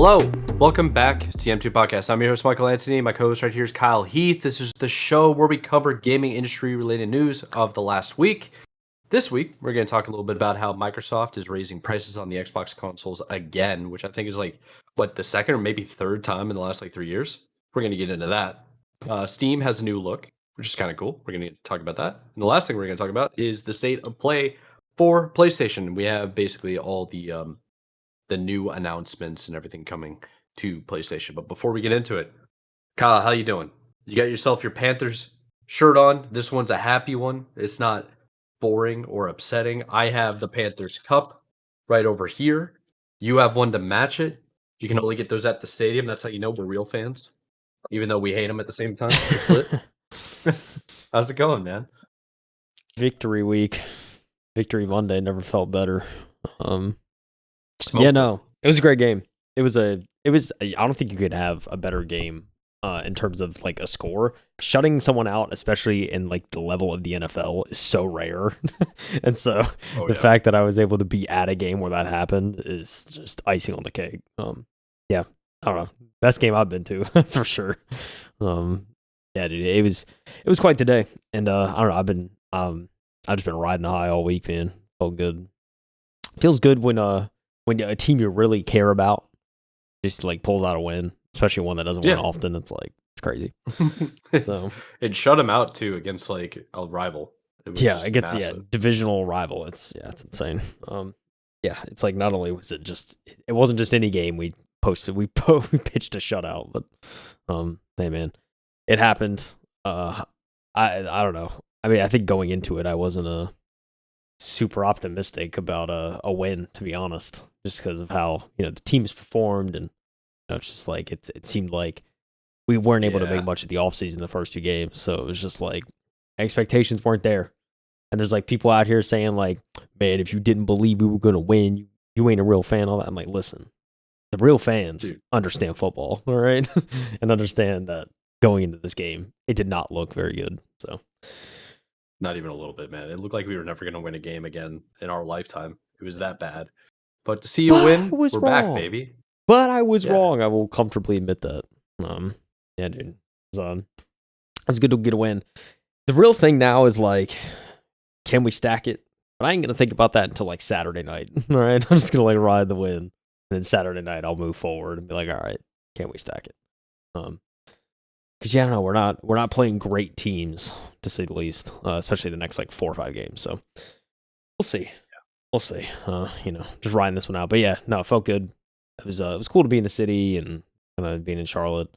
Hello, welcome back to the M2 Podcast. I'm your host, Michael Anthony. My co-host right here is KyleHeath. This is the show where we cover gaming industry-related news of the last week. This week, we're going to talk a little bit about how Microsoft is raising prices on the Xbox consoles again, which I think is the second or maybe third time in the last 3 years. We're going to get into that. Steam has a new look, which is kind of cool. We're going to talk about that. And the last thing we're going to talk about is the state of play for PlayStation. We have basically all the new announcements and everything coming to PlayStation. But before we get into it, Kyle, how you doing? You got yourself your Panthers shirt on. This one's a happy one. It's not boring or upsetting. I have the Panthers cup right over here. You have one to match it. You can only get those at the stadium. That's how you know we're real fans, even though we hate them at the same time. It's lit. How's it going, man? Victory week. Victory Monday never felt better. Smoked Yeah, no, it was a great game. I don't think you could have a better game in terms of a score. Shutting someone out, especially in the level of the NFL, is so rare. And so fact that I was able to be at a game where that happened is just icing on the cake. Yeah, I don't know. Best game I've been to, that's for sure. Yeah, dude, it was quite the day. And I don't know, I've just been riding high all week, man. Felt good. Feels good when a team you really care about just pulls out a win, especially one that doesn't win often. It's crazy. So it shut him out too against a rival. Against divisional rival. It's insane. It's not only was it wasn't just any game we posted. We pitched a shutout, but hey man, it happened. I don't know. I mean, I think going into it, I wasn't super optimistic about a win, to be honest, just because of how the teams performed, and it's just it seemed like we weren't able to make much of the offseason the first two games, so it was just expectations weren't there. And there's people out here saying man, if you didn't believe we were going to win, you ain't a real fan. All that. I'm listen, the real fans understand football, all right, and understand that going into this game, it did not look very good. So. Not even a little bit, man. It looked like we were never going to win a game again in our lifetime. It was that bad. But to see you win, we're back, baby. But I was wrong. I will comfortably admit that. Yeah, dude. It was good to get a win. The real thing now is can we stack it? But I ain't going to think about that until Saturday night. All right? I'm just going to ride the win. And then Saturday night, I'll move forward and be all right, can we stack it? Because I don't know, we're not playing great teams, to say the least, especially the next 4 or 5 games. So we'll see. We'll see. Just riding this one out. But yeah, no, it felt good. It was cool to be in the city and kind of being in Charlotte.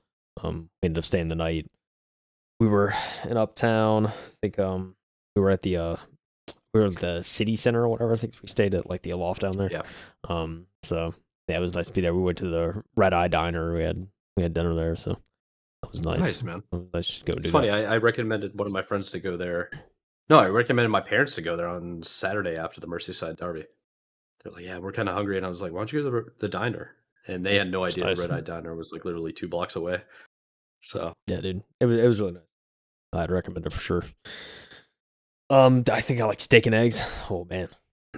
We ended up staying the night. We were in Uptown. I think we were at the city center or whatever. I think we stayed at the Aloft down there. Yeah. So yeah, it was nice to be there. We went to the Red Eye Diner. We had dinner there. So. That was nice. Nice, man. It was nice to go it's funny. I recommended one of my friends to go there. No, I recommended my parents to go there on Saturday after the Merseyside Derby. They're like, yeah, we're kind of hungry. And I was like, why don't you go to the diner? And they had no idea the Red Eye Diner was literally 2 blocks away. So yeah, dude. It was really nice. I'd recommend it for sure. I think I like steak and eggs. Oh, man.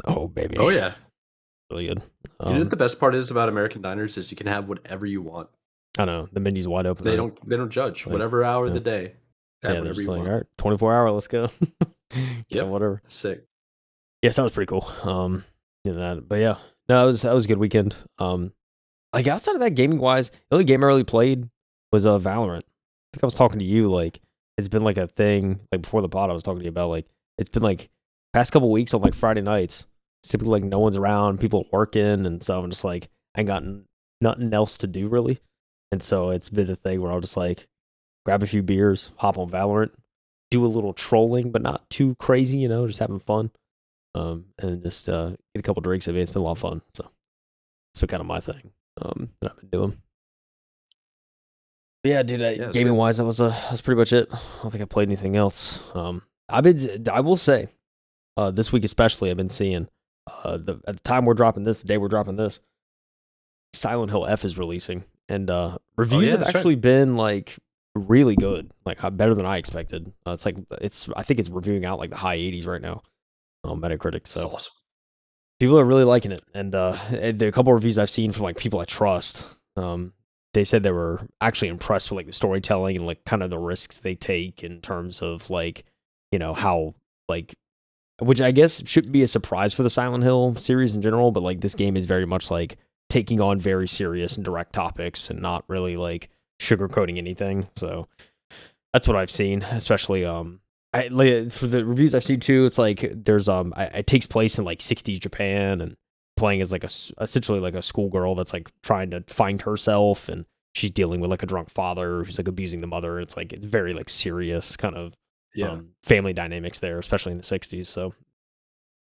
Oh, baby. Oh, yeah. Really good. You know what the best part is about American diners is you can have whatever you want. I know the menu's wide open. They don't judge whatever hour of the day. Yeah, they're just all right, 24-hour, let's go. Yeah, whatever. Sick. Yeah, sounds pretty cool. But yeah, no, that was a good weekend. Outside of that, gaming wise, the only game I really played was Valorant. I think I was talking to you it's been a thing before the pod. I was talking to you about it's been past couple weeks on Friday nights. It's typically no one's around, people working, and so I'm just I ain't got nothing else to do really. And so it's been a thing where I'll just grab a few beers, hop on Valorant, do a little trolling, but not too crazy, just having fun. And just get a couple drinks. It's been a lot of fun. So it's been kind of my thing that I've been doing. But yeah, dude, gaming wise, that was pretty much it. I don't think I played anything else. I will say, this week especially, I've been seeing at the time we're dropping this, the day we're dropping this, Silent Hill F is releasing. And reviews have actually been really good, better than I expected. I think it's reviewing out the high 80s right now on Metacritic. So that's awesome. People are really liking it, and the couple of reviews I've seen from people I trust They said they were actually impressed with like the storytelling and like kind of the risks they take in terms of like, how like, which I guess shouldn't be a surprise for the Silent Hill series in general, but like this game is very much like taking on very serious and direct topics and not really like sugarcoating anything. So that's what I've seen, especially for the reviews I've seen too. It's like there's it takes place in like 60s Japan and playing as like essentially like a schoolgirl that's like trying to find herself, and she's dealing with like a drunk father who's like abusing the mother. It's like it's very like serious kind of family dynamics there, especially in the 60s. So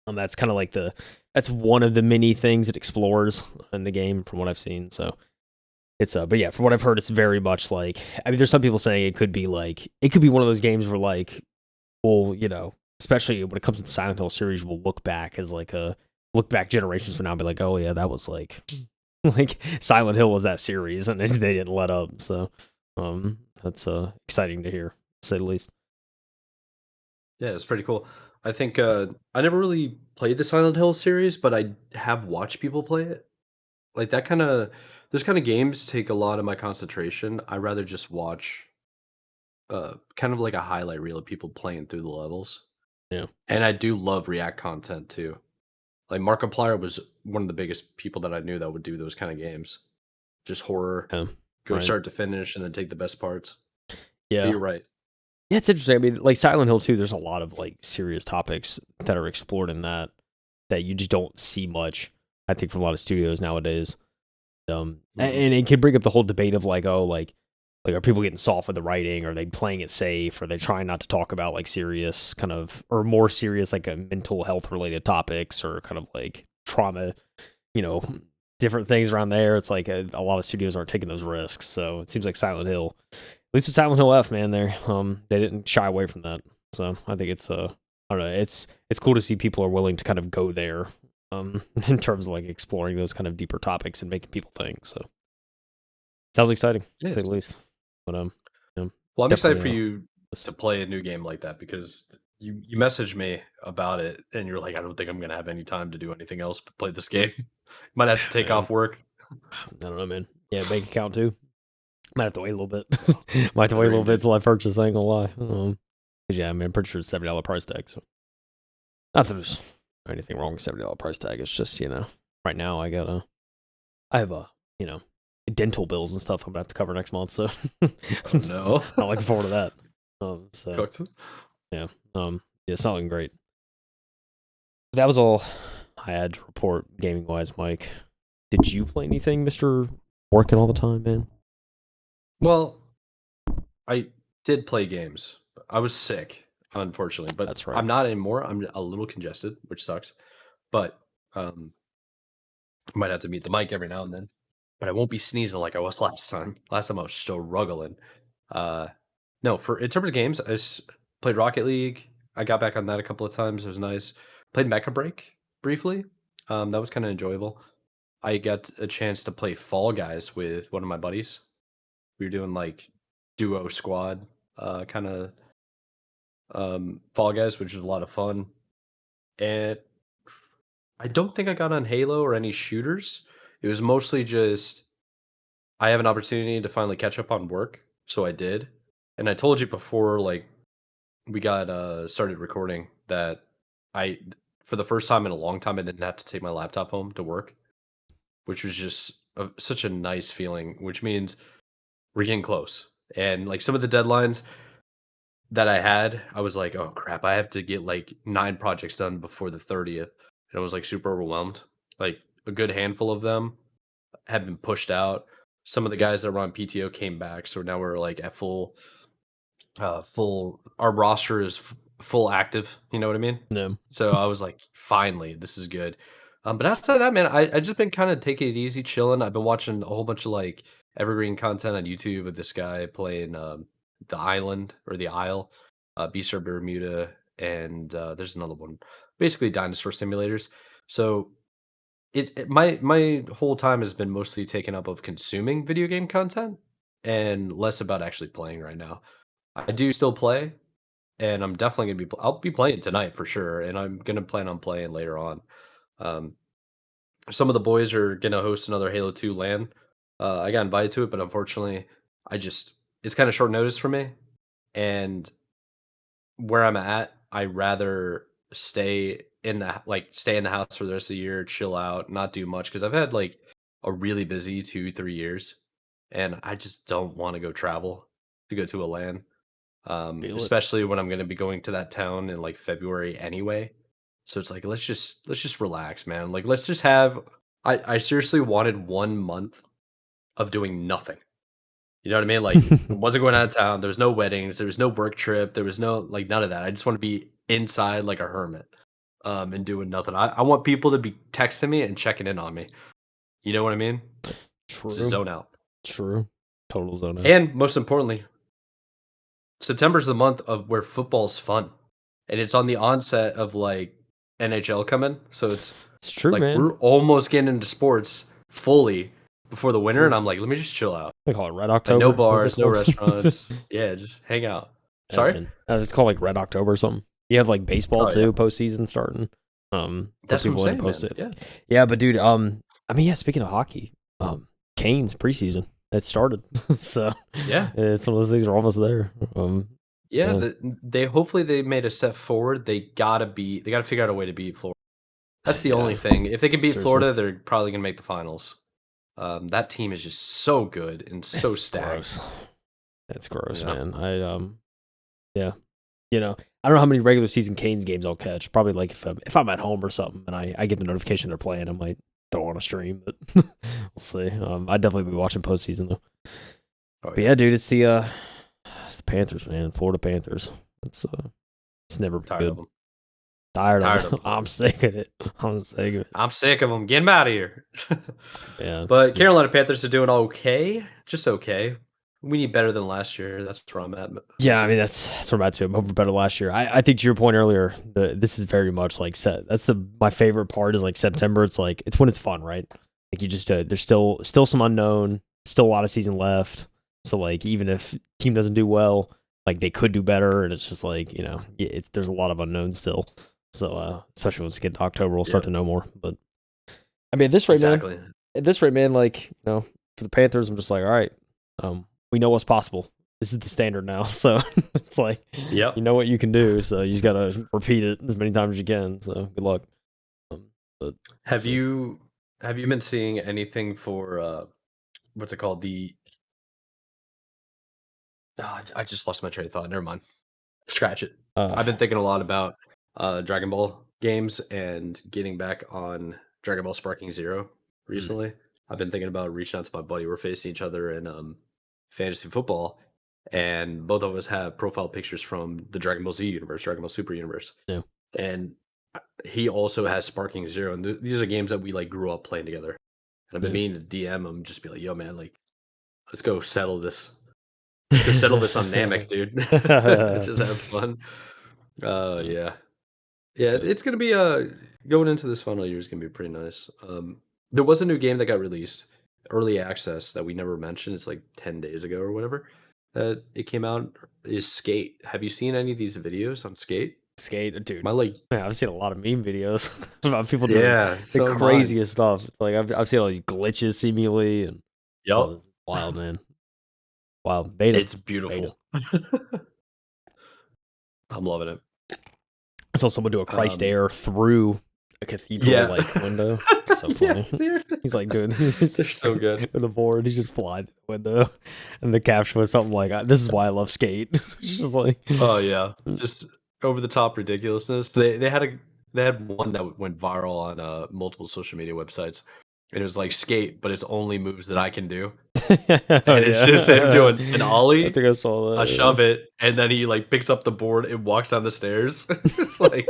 that's kind of like that's one of the many things it explores in the game from what I've seen. So it's but yeah, from what I've heard, it's very much like, I mean, there's some people saying it could be one of those games where like, well, especially when it comes to the Silent Hill series, we'll look back generations from now and be like, oh yeah, that was like like Silent Hill was that series and they didn't let up. So that's exciting to hear, to say the least. Yeah, it's pretty cool. I think I never really played the Silent Hill series, but I have watched people play it. Like that kind of those kind of games take a lot of my concentration. I rather just watch kind of like a highlight reel of people playing through the levels. Yeah. And I do love React content too. Like Markiplier was one of the biggest people that I knew that would do those kind of games. Just horror, go start to finish, and then take the best parts. Yeah. But you're right. Yeah, it's interesting. I mean, like Silent Hill 2, there's a lot of like serious topics that are explored in that you just don't see much, I think, from a lot of studios nowadays. And it can bring up the whole debate of like, oh, like are people getting soft with the writing? Are they playing it safe? Are they trying not to talk about like serious kind of, or more serious like a mental health related topics, or kind of like trauma, different things around there? It's like a lot of studios aren't taking those risks. So it seems like Silent Hill, at least with Silent Hill F, man, they didn't shy away from that. So I think it's I don't know, it's cool to see people are willing to kind of go there in terms of like exploring those kind of deeper topics and making people think. So sounds exciting, to say the least. But well, I'm excited for you to play a new game like that, because you messaged me about it and you're like, I don't think I'm gonna have any time to do anything else but play this game. Might have to take off work. I don't know, man. Yeah, bank account too. Might have to wait a little bit. Might have to wait a little bit till I purchase. I ain't gonna lie. Yeah, I mean, I'm pretty sure it's $70 price tag. So not that there's anything wrong with $70 price tag. It's just right now I have dental bills and stuff I'm gonna have to cover next month. So I'm not looking forward to that. So yeah, it's not looking great. That was all I had to report gaming wise, Mike. Did you play anything, Mr. Working all the time, man? Well, I did play games. I was sick, unfortunately, but that's right. I'm not anymore. I'm a little congested, which sucks. But might have to mute the mic every now and then. But I won't be sneezing like I was last time. Last time I was struggling. No, in terms of games, I played Rocket League. I got back on that a couple of times. It was nice. Played Mecha Break briefly. That was kind of enjoyable. I got a chance to play Fall Guys with one of my buddies. We were doing like duo squad kind of Fall Guys, which was a lot of fun. And I don't think I got on Halo or any shooters. It was mostly just I have an opportunity to finally catch up on work, so I did. And I told you before, like we got started recording, that I, for the first time in a long time, I didn't have to take my laptop home to work, which was just such a nice feeling. Which means we're getting close, and like some of the deadlines that I had, I was like, oh crap, I have to get like 9 projects done before the 30th, and I was like super overwhelmed. Like a good handful of them have been pushed out. Some of the guys that were on PTO came back, so now we're like at full. Our roster is full active. You know what I mean? No. So I was like, finally, this is good. But outside of that, man, I just been kind of taking it easy, chilling. I've been watching a whole bunch of like evergreen content on YouTube of this guy playing the Island or the Isle, Beast of Bermuda, and there's another one, basically dinosaur simulators. So my whole time has been mostly taken up of consuming video game content and less about actually playing right now. I do still play, and I'm definitely gonna be. I'll be playing tonight for sure, and I'm gonna plan on playing later on. Um, some of the boys are gonna host another Halo 2 LAN, I got invited to it, but unfortunately, it's kind of short notice for me. And where I'm at, I rather stay in the house for the rest of the year, chill out, not do much because I've had like a really busy 2, 3 years, and I just don't want to go travel to go to a LAN. Feel it. Especially when I'm going to be going to that town in like February anyway. So it's like let's just relax, man. Like let's just have. I seriously wanted 1 month of doing nothing. You know what I mean? Like, I wasn't going out of town. There was no weddings. There was no work trip. There was no like none of that. I just want to be inside like a hermit, and doing nothing. I want people to be texting me and checking in on me. You know what I mean? Just True. zone out. True. Total zone out. And most importantly, September's the month of where football's fun, and it's on the onset of like NHL coming. So it's It's true, like man. we're almost getting into sports fully before the winter, and True. I'm like, let me just chill out. They call it Red Like no October. What's it bars, no called? restaurants. Yeah, just hang out. Yeah, Sorry? man. It's called like Red October or something. You have like baseball Oh yeah. too, postseason starting. For That's what I'm people into saying, post man. it. Yeah. Yeah, but dude, I mean, yeah. Speaking of hockey, Canes preseason it started, so Yeah. it's one of those things. Are almost there. Yeah. Yeah. They hopefully they made a step forward. They gotta figure out a way to beat Florida. That's the Yeah, only thing. If they can beat seriously, Florida, they're probably gonna make the finals. That team is just so good and so it's stacked. gross. It's gross, Yeah. man. Yeah, I don't know how many regular season Canes games I'll catch. Probably like if I'm at home or something and I get the notification they're playing, I might throw on a stream, but we'll see. I'd definitely be watching postseason though. Oh But yeah, dude, it's the Panthers, man. Florida Panthers. It's never been Tired good. of them. Tired Tired of of it. 'em. I'm sick of it. I'm sick of it. I'm sick of them. Get them out of here. Yeah. But Carolina Panthers are doing okay. Just okay. We need better than last year. That's where I'm at. Yeah, I mean that's where I'm at too. I'm hoping for better last year. I think to your point earlier, this is very much like set. That's my favorite part is like September. It's like it's when it's fun, right? Like you just there's still some unknown, still a lot of season left. So like even if team doesn't do well, like they could do better, and it's just like there's a lot of unknowns still. So especially once we get to October, we'll start Yep. to know more. But I mean, Exactly. at this rate, man, like for the Panthers, I'm just like, all right, we know what's possible. This is the standard now, so it's like Yep. you know what you can do, so you just gotta repeat it as many times as you can. So good luck. But Have so, you have you been seeing anything for what's it called? I just lost my train of thought. Never mind. Scratch it. uh, I've been thinking a lot about Dragon Ball games and getting back on Dragon Ball Sparking Zero mm, recently. I've been thinking about reaching out to my buddy. We're facing each other in fantasy football, and both of us have profile pictures from the Dragon Ball Z universe, Dragon Ball Super universe, yeah, and he also has Sparking Zero. And these are games that we like grew up playing together. And I've been yeah. meaning to DM him, just be like, "Yo, man, like, let's go settle this. Let's go settle this on Namek, dude. Just have fun." Yeah. It's Yeah, good. it's gonna be going into this final year is gonna be pretty nice. There was a new game that got released, early access that we never mentioned. It's like 10 days ago or whatever that it came out. Is Skate? Have you seen any of these videos on Skate? Skate, dude. My like, Man, I've seen a lot of meme videos about people doing yeah, the so mine. craziest stuff. Like I've seen all these glitches seemingly, and Yup, wild man, wild beta, it's beta. beautiful. I'm loving it. I saw someone do a Christ Um, air through a cathedral yeah, like window. So yeah, funny. dude. He's like doing he's They're so good. with the board. He's just flying through the window, and the caption was something like, "This is why I love skate." It's just like, Oh yeah, just over the top ridiculousness. They had one that went viral on multiple social media websites, and it was like Skate, but it's only moves that I can do, oh and it's just him yeah, doing an I ollie, think I saw a that. shove it, and then he like picks up the board and walks down the stairs. It's like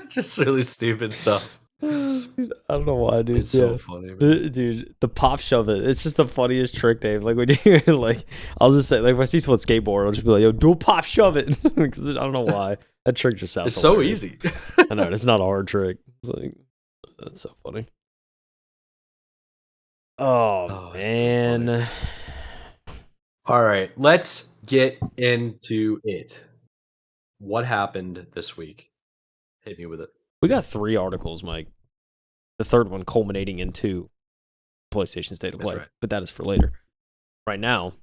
just really stupid stuff. Dude, I don't know why, dude. It's so Yeah. funny, man. Dude, the pop shove it. It's just the funniest trick, Dave. Like when you like, I'll just say, like if I see someone skateboard, I'll just be like, "Yo, do a pop shove it," because I don't know why that trick just sounds It's so hilarious. easy. I know it's not a hard trick. It's like that's so funny. Oh Oh, it's so funny. man, All right, let's get into it. What happened this week? Hit me with it. we got 3 articles, Mike. The third one culminating into PlayStation State of Play. right. But that is for later. Right now,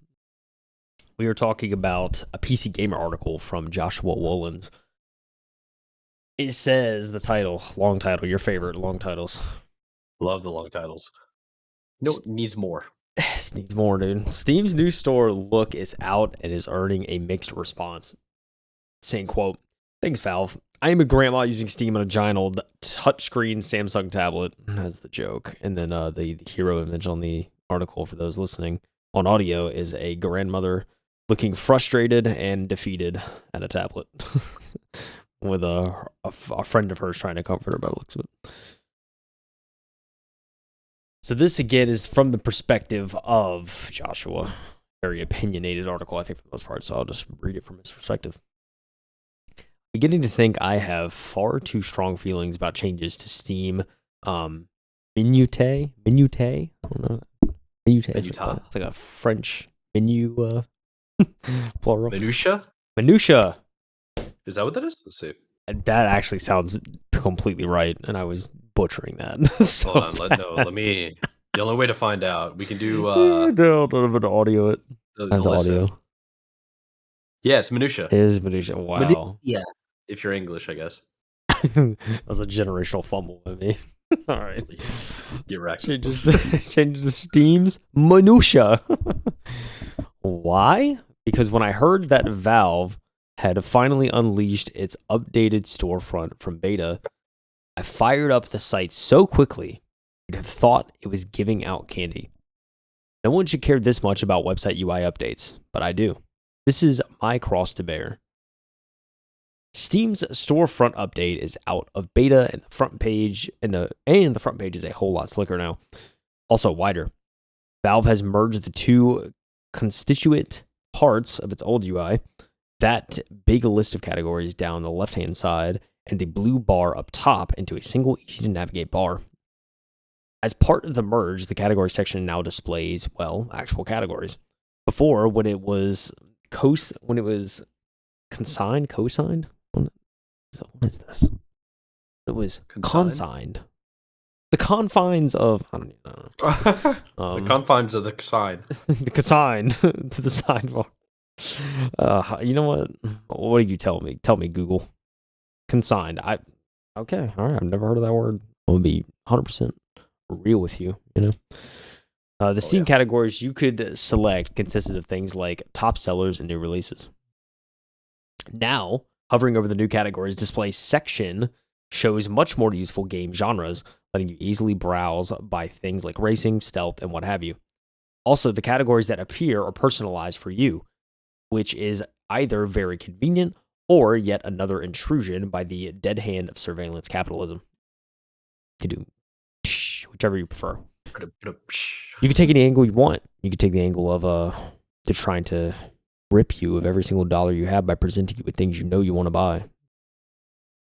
we are talking about a PC Gamer article from Joshua Woolens. It says the title, long title, your favorite long titles. Love the long titles. No, it needs more. This needs more, dude. Steam's new store look is out and is earning a mixed response. Saying, quote, "Thanks, Valve. I am a grandma using Steam on a giant old touchscreen Samsung tablet." That's the joke. And then the hero image on the article, for those listening on audio, is a grandmother looking frustrated and defeated at a tablet with a friend of hers trying to comfort her by the looks of it. So this, again, is from the perspective of Joshua. Very opinionated article, I think, for the most part, so I'll just read it from his perspective. Beginning to think I have far too strong feelings about changes to Steam Minute? I don't know. Minute. It's like a French menu plural. Minutia? Minutia. Is that what that is? Let's see. That actually sounds completely right, and I was butchering that. So hold on, let me. The only way to find out, we can do no, audio it. The audio. Yeah, it's minutia. It is minutia. Wow. Yeah. If you're English, I guess. That was a generational fumble with me. All right. You're right. Change to Steam's minutia. Why? Because when I heard that Valve had finally unleashed its updated storefront from beta, I fired up the site so quickly you'd have thought it was giving out candy. No one should care this much about website UI updates, but I do. This is my cross to bear. Steam's storefront update is out of beta, and the front page the front page is a whole lot slicker now, also wider. Valve has merged the two constituent parts of its old UI, that big list of categories down the left-hand side and the blue bar up top, into a single easy-to-navigate bar. As part of the merge, the category section now displays, well, actual categories. Before, when it was consigned? So what is this? It was consigned. The confines of, I don't know. The confines of the sign. The consign to the sidebar. You know what? What do you tell me? Tell me, Google. Consigned. Okay, all right. I've never heard of that word. I'll be 100% real with you. You know, the Steam categories you could select consisted of things like top sellers and new releases. Now, hovering over the new categories display section shows much more useful game genres, letting you easily browse by things like racing, stealth, and what have you. Also, the categories that appear are personalized for you, which is either very convenient or yet another intrusion by the dead hand of surveillance capitalism. You can do whichever you prefer. You can take any angle you want. You can take the angle of they're trying to rip you of every single dollar you have by presenting you with things you know you want to buy.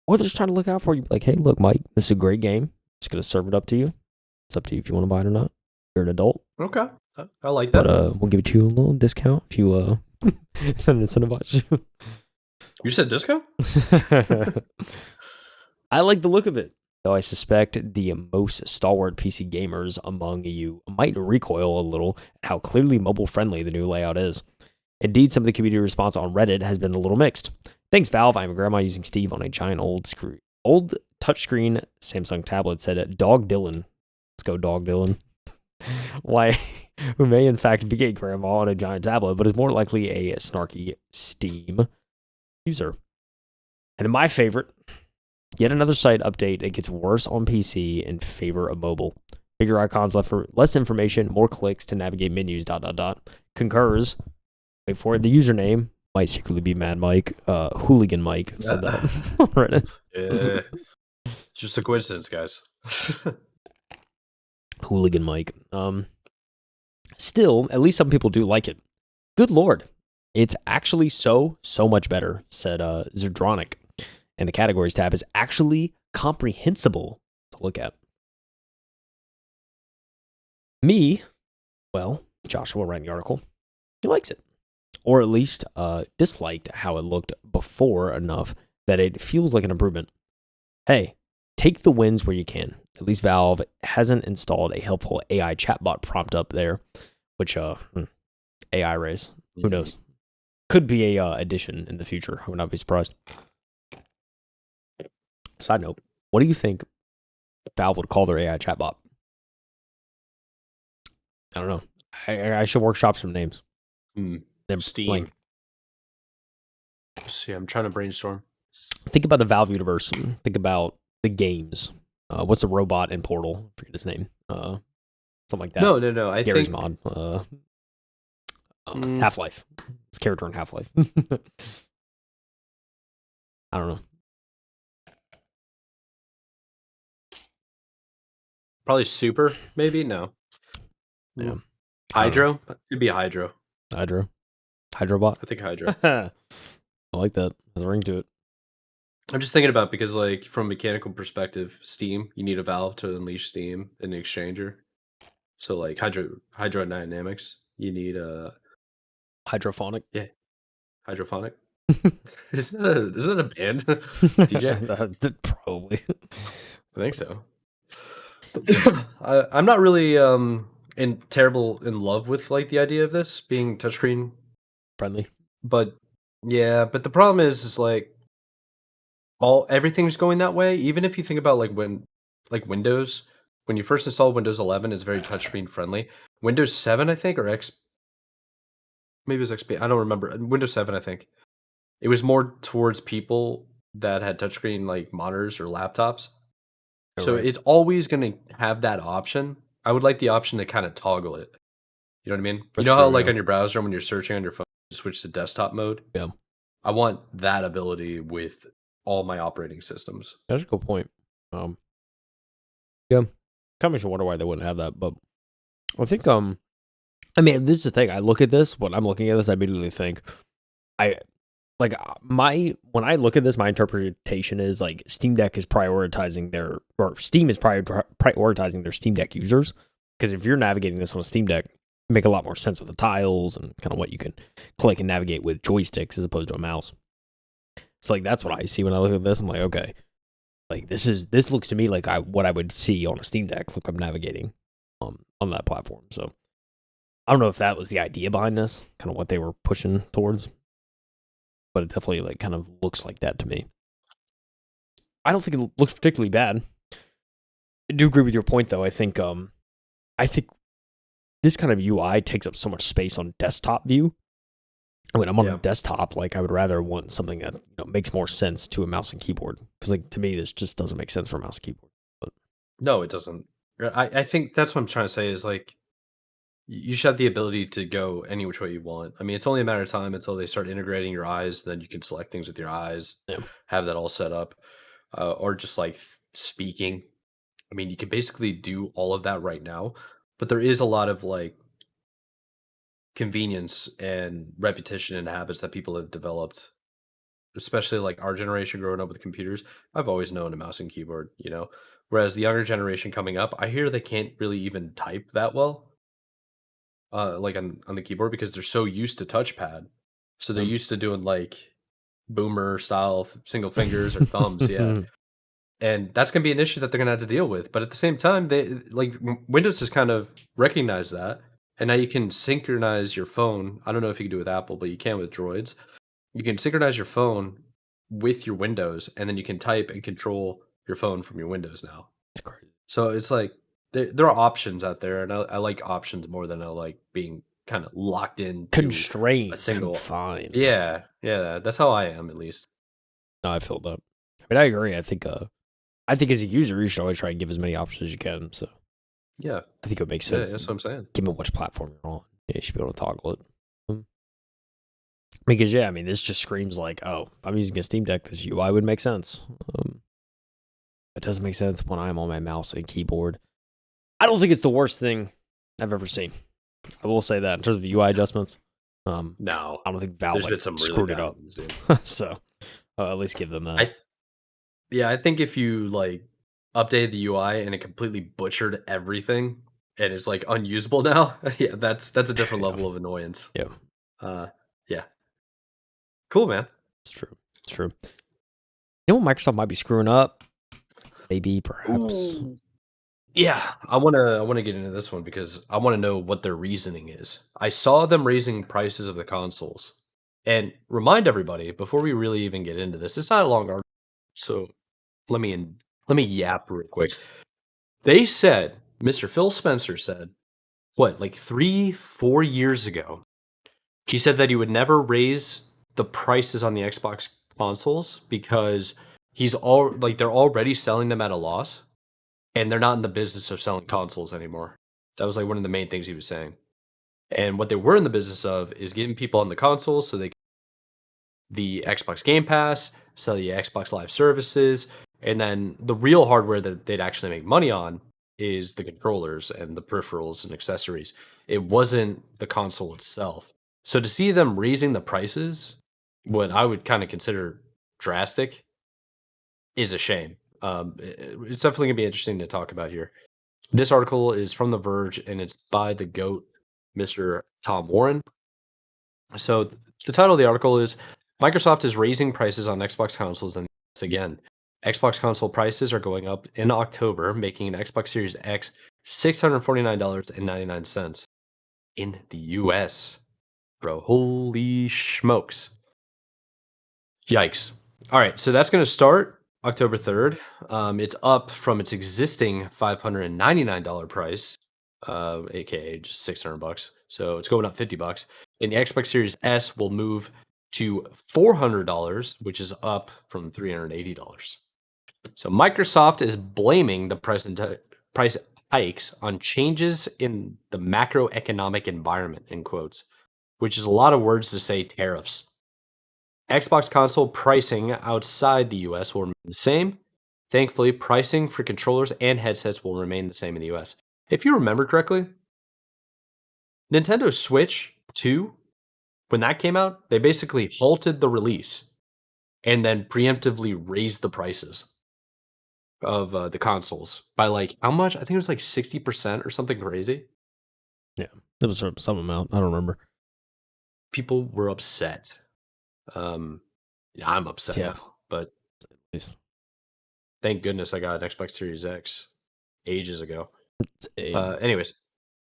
Or they're just trying to look out for you. Like, hey, look, Mike, this is a great game. Just going to serve it up to you. It's up to you if you want to buy it or not. You're an adult. Okay. I like that. But we'll give you a little discount if you incentivize you. You said discount? I like the look of it, though I suspect the most stalwart PC gamers among you might recoil a little at how clearly mobile-friendly the new layout is. Indeed, some of the community response on Reddit has been a little mixed. Thanks, Valve. I'm a grandma using Steve on a giant old touchscreen Samsung tablet, said Dog Dylan. Let's go, Dog Dylan. Why, who may in fact be a grandma on a giant tablet, but is more likely a snarky Steam user. And my favorite, yet another site update that gets worse on PC in favor of mobile. Bigger icons, less information, more clicks to navigate menus, ... Concurs. Wait for it, the username might secretly be Mad Mike, Hooligan Mike said that on Reddit. Yeah. Just a coincidence, guys. Hooligan Mike. Still, at least some people do like it. Good lord. It's actually so much better, said Zerdronic. And the categories tab is actually comprehensible to look at. Me, well, Joshua writing the article, he likes it. Or at least disliked how it looked before enough that it feels like an improvement. Hey, take the wins where you can. at least Valve hasn't installed a helpful AI chatbot prompt up there, which AI race, who knows? Could be a addition in the future. I would not be surprised. Side note, what do you think Valve would call their AI chatbot? I don't know. I should workshop some names. Steam. See, I'm trying to brainstorm. Think about the Valve universe. Think about the games. What's the robot in Portal? I forget his name. Something like that. No. I Gary's think mod. Half-Life. It's character in Half-Life. I don't know. Probably Super, maybe? No. Yeah. Hydro? It'd be Hydro. Hydrobot? I think Hydro. I like that. There's a ring to it. I'm just thinking about because, like, from a mechanical perspective, Steam, you need a valve to unleash Steam in the exchanger. So, like, hydrodynamics, you need a Hydrophonic. Yeah, hydrophonic. Isn't that a band? DJ? Probably. I think so. I'm not really terrible in love with like the idea of this being touchscreen Friendly. but but the problem is like everything's going that way. Even if you think about like Windows, when you first install Windows 11, it's very touchscreen friendly. Windows 7, I think, or X, maybe it was XP. I don't remember. Windows 7, I think. It was more towards people that had touchscreen like monitors or laptops. So Right. it's always going to have that option. I would like the option to kind of toggle it. You know what I mean? That's you know how true, like yeah. on your browser when you're searching on your phone, you switch to desktop mode? Yeah. I want that ability with all my operating systems. That's a good point. Yeah. Kind of makes me wonder why they wouldn't have that, but I think I mean, this is the thing. I look at this, when I'm looking at this, I immediately think when I look at this, my interpretation is like Steam Deck is prioritizing Steam is prioritizing their Steam Deck users. Because if you're navigating this on a Steam Deck, it make a lot more sense with the tiles and kind of what you can click and navigate with joysticks as opposed to a mouse. So like that's what I see when I look at this. I'm like, okay, like this looks to me like what I would see on a Steam Deck. Look, I'm navigating on that platform. So I don't know if that was the idea behind this, kind of what they were pushing towards. But it definitely like kind of looks like that to me. I don't think it looks particularly bad. I do agree with your point though. I think this kind of UI takes up so much space on desktop view. When I'm on a desktop, like I would rather want something that makes more sense to a mouse and keyboard. Because like to me, this just doesn't make sense for a mouse and keyboard. But No, it doesn't. I think that's what I'm trying to say is like you should have the ability to go any which way you want. I mean, it's only a matter of time until they start integrating your eyes. Then you can select things with your eyes, have that all set up, or just like speaking. I mean, you can basically do all of that right now, but there is a lot of like convenience and repetition and habits that people have developed, especially like our generation growing up with computers. I've always known a mouse and keyboard. Whereas the younger generation coming up, I hear they can't really even type that well, like on the keyboard because they're so used to touchpad. So they're used to doing like boomer style single fingers or thumbs, yeah. And that's going to be an issue that they're going to have to deal with. But at the same time, Windows has kind of recognized that, and now you can synchronize your phone. I don't know if you can do it with Apple, but you can with Droids. You can synchronize your phone with your Windows, and then you can type and control your phone from your Windows now. it's crazy. So it's like there are options out there, and I like options more than I like being kind of locked in, Constrained, a single. confined. Yeah, that's how I am at least. No, I feel that. I mean, I agree. I think as a user, you should always try and give as many options as you can. So yeah, I think it makes sense. Yeah, that's what I'm saying. Given which platform you're on, you should be able to toggle it. Because I mean, this just screams like, oh, if I'm using a Steam Deck, this UI would make sense. It doesn't make sense when I'm on my mouse and keyboard. I don't think it's the worst thing I've ever seen. I will say that in terms of UI adjustments. No, I don't think Valve there's been some really screwed it bad up. ones, dude. So at least give them that. I think if you like updated the UI and it completely butchered everything and it's like unusable now, yeah, that's a different level of annoyance. Yeah. Yeah. Cool, man. It's true. It's true. You know what Microsoft might be screwing up? Maybe, perhaps. Ooh. Yeah, I wanna get into this one because I wanna know what their reasoning is. I saw them raising prices of the consoles. And remind everybody before we really even get into this, it's not a long article, so let me in let me yap real quick. They said, Mr. Phil Spencer said, what, like 3, 4 years ago, he said that he would never raise the prices on the Xbox consoles because they're already selling them at a loss, and they're not in the business of selling consoles anymore. That was, like, one of the main things he was saying. And what they were in the business of is getting people on the consoles so they the Xbox Game Pass, sell the Xbox Live services, and then the real hardware that they'd actually make money on is the controllers and the peripherals and accessories. It wasn't the console itself. So to see them raising the prices, what I would kind of consider drastic, is a shame. It's definitely gonna be interesting to talk about here. This article is from The Verge and it's by the GOAT, Mr. Tom Warren. So the title of the article is Microsoft is raising prices on Xbox consoles and once again. Xbox console prices are going up in October, making an Xbox Series X $649.99 in the US. Bro, holy smokes. Yikes. All right, so that's going to start October 3rd. It's up from its existing $599 price, aka just 600 bucks. So it's going up 50 bucks. And the Xbox Series S will move to $400, which is up from $380. So Microsoft is blaming the price hikes on changes in the macroeconomic environment, in quotes, which is a lot of words to say tariffs. Xbox console pricing outside the US will remain the same. Thankfully, pricing for controllers and headsets will remain the same in the US. If you remember correctly, Nintendo Switch 2, when that came out, they basically halted the release and then preemptively raised the prices of the consoles by like how much? I think it was like 60% or something crazy. Yeah, it was some amount. I don't remember. People were upset. Um, yeah, I'm upset Yeah, now, but at least thank goodness I got an Xbox Series X ages ago. it's a Anyways,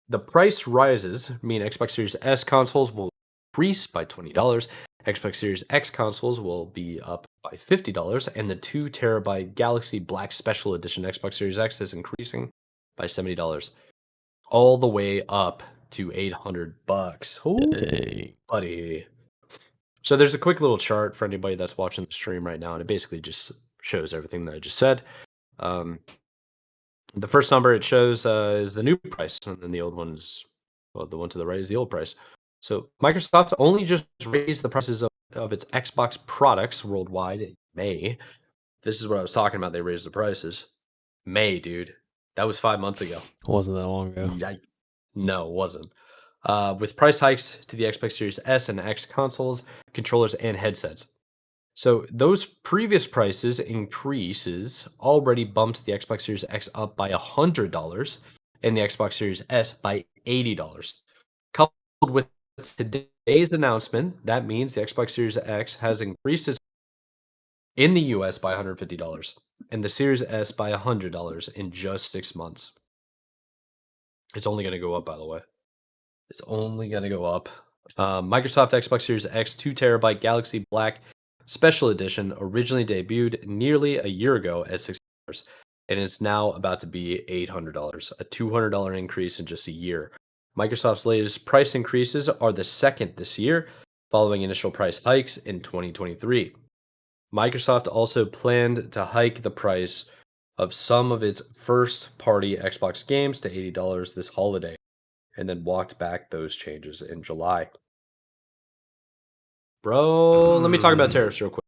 the price rises mean Xbox Series S consoles will increase by $20. Xbox Series X consoles will be up by $50, and the 2 terabyte Galaxy Black Special Edition Xbox Series X is increasing by $70, all the way up to 800 bucks. Oh, a buddy. So there's a quick little chart for anybody that's watching the stream right now, and it basically just shows everything that I just said. Um, the first number it shows is the new price, and then the old one's, well, the one to the right is the old price. So Microsoft only just raised the prices of its Xbox products worldwide in May. This is what I was talking about. They raised the prices. May, dude. That was 5 months ago. wasn't that long ago. Yike. No, it wasn't. With price hikes to the Xbox Series S and X consoles, controllers, and headsets. So those previous prices increases already bumped the Xbox Series X up by $100 and the Xbox Series S by $80. Coupled with today's announcement, that means the Xbox Series X has increased its in the US by $150 and the Series S by $100 in just 6 months. It's only going to go up, by the way. It's only going to go up. Microsoft Xbox Series X 2 terabyte Galaxy Black Special Edition originally debuted nearly a year ago at $60, and it's now about to be $800, a $200 increase in just a year. Microsoft's latest price increases are the second this year, following initial price hikes in 2023. Microsoft also planned to hike the price of some of its first party Xbox games to $80 this holiday, and then walked back those changes in July. Bro, let me talk about tariffs real quick.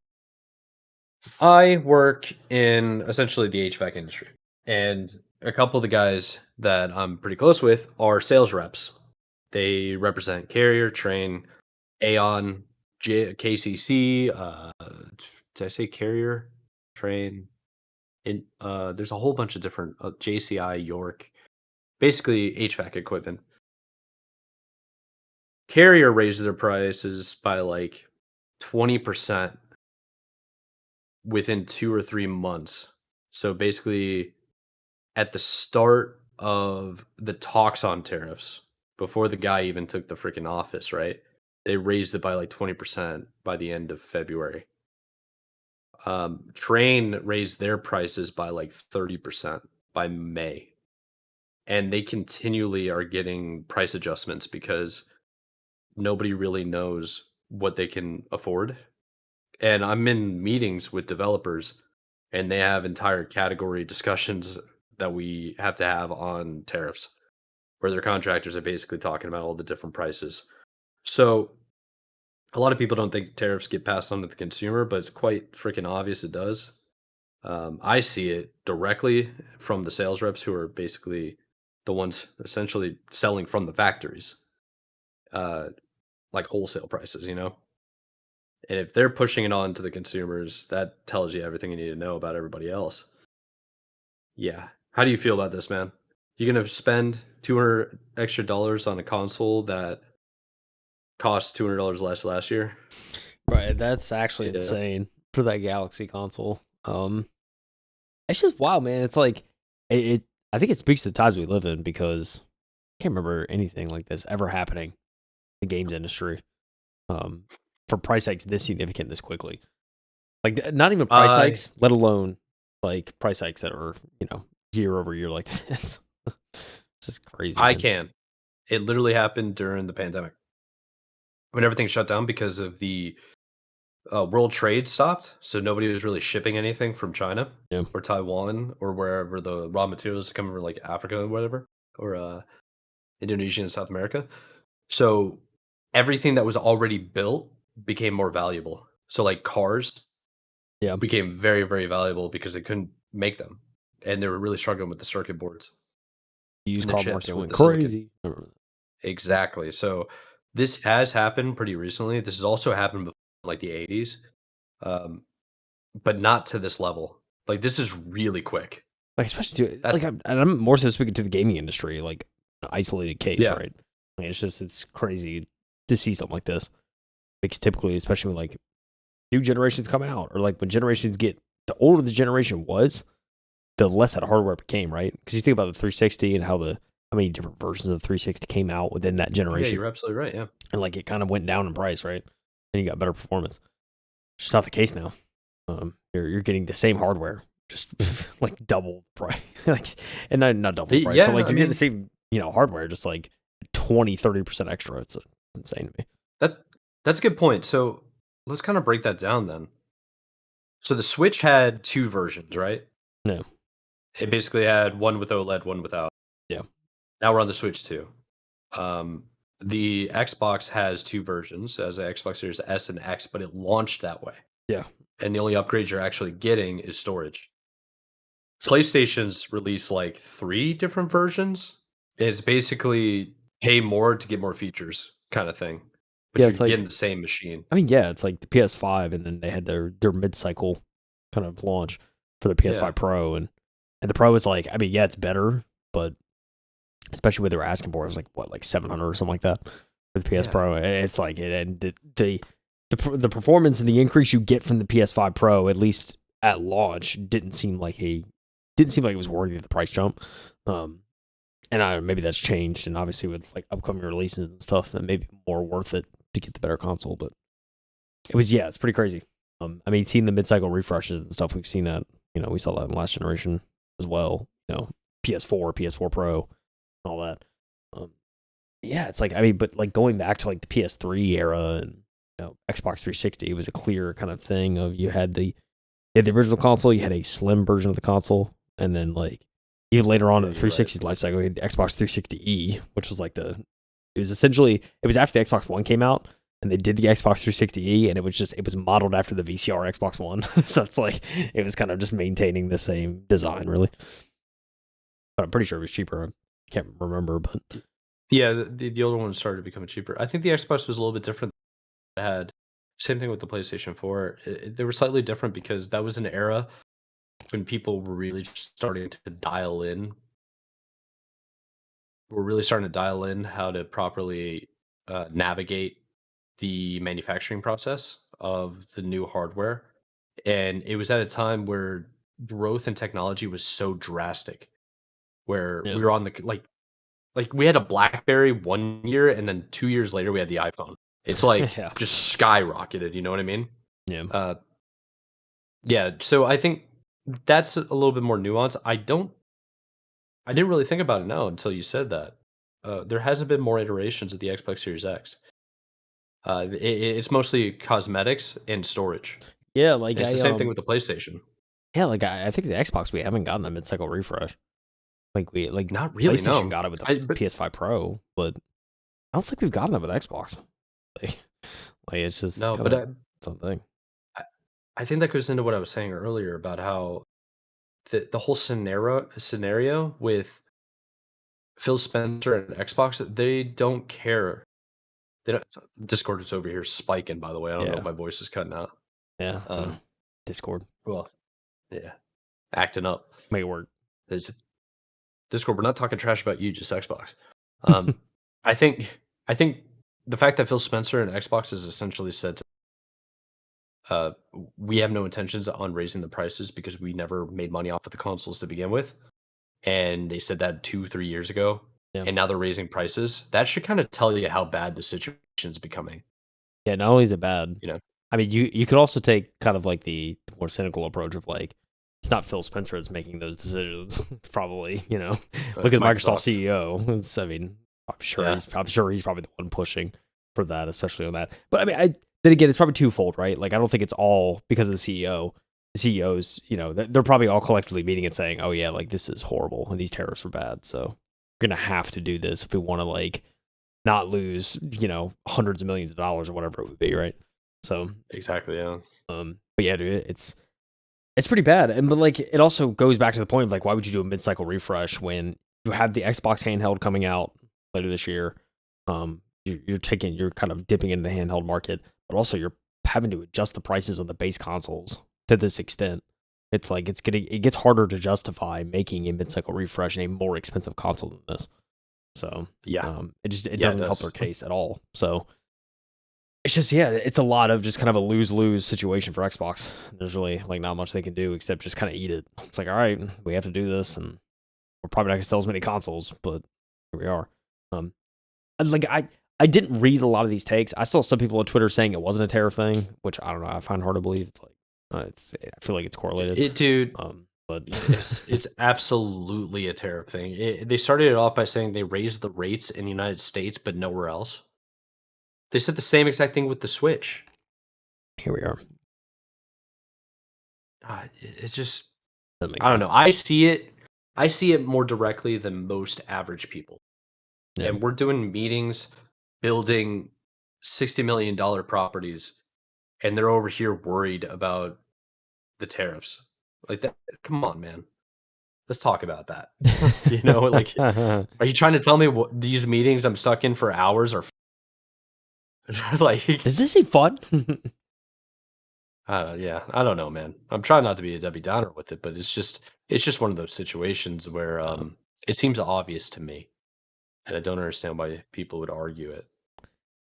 I work in essentially the HVAC industry, and a couple of the guys that I'm pretty close with are sales reps. They represent Carrier, Train, Aon, KCC. Did I say Carrier, Train? There's a whole bunch of different JCI, York, basically HVAC equipment. Carrier raises their prices by like 20% within 2 or 3 months. So basically, at the start of the talks on tariffs, before the guy even took the freaking office, right? They raised it by like 20% by the end of February. Train raised their prices by like 30% by May. And they continually are getting price adjustments because nobody really knows what they can afford. And I'm in meetings with developers and they have entire category discussions that we have to have on tariffs where their contractors are basically talking about all the different prices. So a lot of people don't think tariffs get passed on to the consumer, but it's quite freaking obvious it does. I see it directly from the sales reps who are basically the ones essentially selling from the factories, uh, like wholesale prices, you know? And if they're pushing it on to the consumers, that tells you everything you need to know about everybody else. Yeah. How do you feel about this, man? You gonna spend 200 extra dollars on a console that cost $200 less last year? Right, that's actually Yeah. insane for that Galaxy console. It's just wild, man. It's like it I think it speaks to the times we live in because I can't remember anything like this ever happening in the games industry. Um, for price hikes this significant this quickly. Like not even price I hikes, let alone like price hikes that are, year over year like this. It's just crazy, I man. can. It literally happened during the pandemic when everything shut down because of the world trade stopped. So nobody was really shipping anything from China Yeah. or Taiwan or wherever the raw materials come from, like Africa or whatever, or Indonesia and South America. So everything that was already built became more valuable. So like cars Yeah. became very, very valuable because they couldn't make them. And they were really struggling with the circuit boards The used and the car chips market with went the silicon. crazy. I remember Exactly. So this has happened pretty recently. This has also happened before, like the 80s, but not to this level. Like this is really quick. Like especially That's and I'm more so speaking to the gaming industry, like an isolated case, yeah, right? Like it's crazy to see something like this. Because typically, especially when like new generations come out, or like when generations get the older the generation was, the less that hardware became, right? Because you think about the 360 and how many different versions of the 360 came out within that oh yeah, generation, you're absolutely right. Yeah, and like it kind of went down in price, right? And you got better performance. It's just not the case now. You're getting the same hardware, just like double price, like, and not double the price, but yeah. like I you're getting the mean same, hardware, just like 20-30% extra. It's insane to me. that that's a good point. So let's kind of break that down then. So the Switch had two versions, right? Yeah, It basically had one with OLED, one without. yeah, Now we're on the Switch 2. Um, the Xbox has two versions, as the Xbox Series S and X, but it launched that way. yeah, And the only upgrades you're actually getting is storage. PlayStation's released like three different versions. It's basically pay more to get more features kind of thing, but yeah. you're It's getting like, the same machine. I mean, yeah, it's like the PS5, and then they had their mid cycle kind of launch for the Yeah. PS5 Pro, and the Pro is like, I mean, yeah, it's better, but especially what they were asking for, it was like what, like 700 or something like that for the PS Yeah. Pro. It's like it, and the performance and the increase you get from the PS5 Pro, at least at launch, didn't seem like it was worthy of the price jump. Um, and maybe that's changed, and obviously with like upcoming releases and stuff, that may be more worth it to get the better console. But it's pretty crazy. I mean, seeing the mid-cycle refreshes and stuff, we've seen that. We saw that in last generation as well. PS4, PS4 Pro, all that. Um, yeah, it's like, I mean, but like going back to like the PS3 era and Xbox 360, it was a clear kind of thing of you had the original console, you had a slim version of the console, and then like even later on Yeah, in the you're right. 360's life cycle, you had the Xbox 360e, which was like it was after the Xbox One came out, and they did the Xbox 360e, and it was modeled after the VCR Xbox One, so it's like it was kind of just maintaining the same design, really. But I'm pretty sure it was cheaper. I can't remember, but Yeah, the older one started becoming cheaper. I think the Xbox was a little bit different. It had same thing with the PlayStation 4. They were slightly different because that was an era when people were really just starting to dial in. We're really starting to dial in how to properly navigate the manufacturing process of the new hardware. And it was at a time where growth in technology was so drastic. where we were on the like we had a BlackBerry 1 year, and then 2 years later we had the iPhone. It's like just skyrocketed. You know what I mean? Yeah. Yeah. So I think that's a little bit more nuanced. I didn't really think about it now until you said that. There hasn't been more iterations of the Xbox Series X. It's mostly cosmetics and storage. Yeah, And it's the same thing with the PlayStation. Yeah, like I think the Xbox, we haven't gotten a mid-cycle refresh. Not really. PlayStation No, got it with the PS5 Pro, but I don't think we've gotten it with Xbox. Like it's just no, but something. I think that goes into what I was saying earlier about how the whole scenario with Phil Spencer and Xbox, they don't care. They don't. Discord is over here spiking. By the way, I don't know if my voice is cutting out. Yeah. Discord. Well, yeah, acting up. Make it work. There's Discord. We're not talking trash about you, just Xbox. I think the fact that Phil Spencer and Xbox has essentially said, we have no intentions on raising the prices because we never made money off of the consoles to begin with, and they said that 2-3 years ago, and now they're raising prices. That should kind of tell you how bad the situation's becoming. Yeah, not only is it bad, you know. I mean, you could also take kind of like the more cynical approach of like, it's not Phil Spencer that's making those decisions. It's probably, look at the Microsoft CEO. It's, I mean, I'm sure he's probably the one pushing for that, especially on that. But I mean, then again, it's probably twofold, right? Like, I don't think it's all because of the CEO. The CEOs, they're probably all collectively meeting and saying, "Oh yeah, like this is horrible and these tariffs are bad, so we're gonna have to do this if we want to like not lose, hundreds of millions of dollars or whatever it would be, right?" So exactly, yeah. But yeah, dude, it's pretty bad, but like it also goes back to the point of like, why would you do a mid-cycle refresh when you have the Xbox handheld coming out later this year? You're kind of dipping into the handheld market, but also you're having to adjust the prices on the base consoles to this extent. It's like it gets harder to justify making a mid-cycle refresh in a more expensive console than this. So it doesn't help their case at all. So it's just it's a lot of just kind of a lose-lose situation for Xbox. There's really like not much they can do except just kind of eat it. It's like, all right, we have to do this, and we're probably not gonna sell as many consoles, but here we are. Like I didn't read a lot of these takes. I saw some people on Twitter saying it wasn't a tariff thing, which I don't know. I find hard to believe. It's like I feel like it's correlated. Dude. But it's absolutely a tariff thing. They started it off by saying they raised the rates in the United States, but nowhere else. They said the same exact thing with the Switch. Here we are. It's just, I don't know. I see it more directly than most average people. Yeah. And we're doing meetings, building $60 million properties, and they're over here worried about the tariffs. Like that. Come on, man. Let's talk about that. Like, are you trying to tell me what these meetings I'm stuck in for hours are like? Is this fun? Yeah, I don't know, man. I'm trying not to be a Debbie Downer with it, but it's just one of those situations where it seems obvious to me, and I don't understand why people would argue it.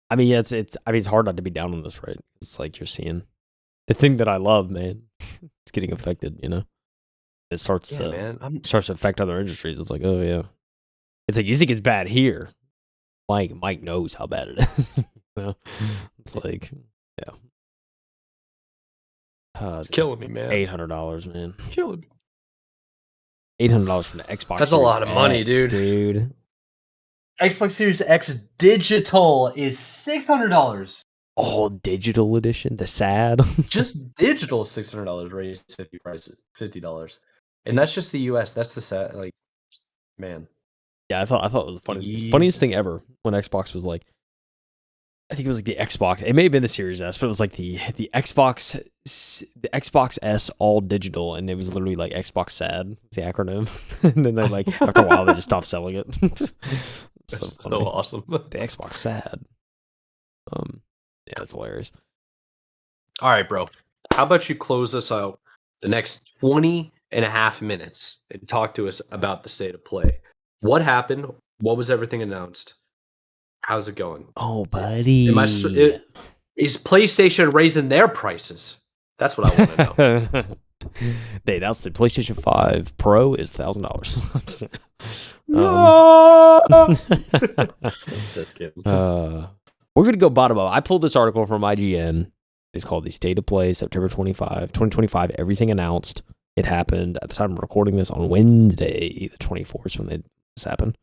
I mean, it's hard not to be down on this, right? It's like you're seeing the thing that I love, man. It's getting affected, It starts to affect other industries. It's like, oh yeah, it's like you think it's bad here. Mike knows how bad it is. It's like, yeah. It's killing me, man. $800, man. Killing me. $800 for the Xbox. That's Series a lot of money, dude. Xbox Series X digital is $600. Oh, digital edition, the sad. Just digital $600 raised $50, and that's just the US. That's the sad, like, man. Yeah, I thought it was the funniest thing ever when Xbox was like, I think it was like the Xbox. It may have been the Series S, but it was like the Xbox S all digital, and it was literally like Xbox SAD. It's the acronym, and then they after a while they just stopped selling it. so awesome. The Xbox SAD. Yeah, that's hilarious. All right, bro. How about you close us out the next 20 and a half minutes and talk to us about the state of play? What happened? What was everything announced? How's it going? Oh, buddy. Is PlayStation raising their prices? That's what I want to know. They announced the PlayStation 5 Pro is $1,000. No. Just kidding. We're going to go bottom up. I pulled this article from IGN. It's called The State of Play, September 2025. Everything announced. It happened at the time of recording this on Wednesday, the 24th, when this happened.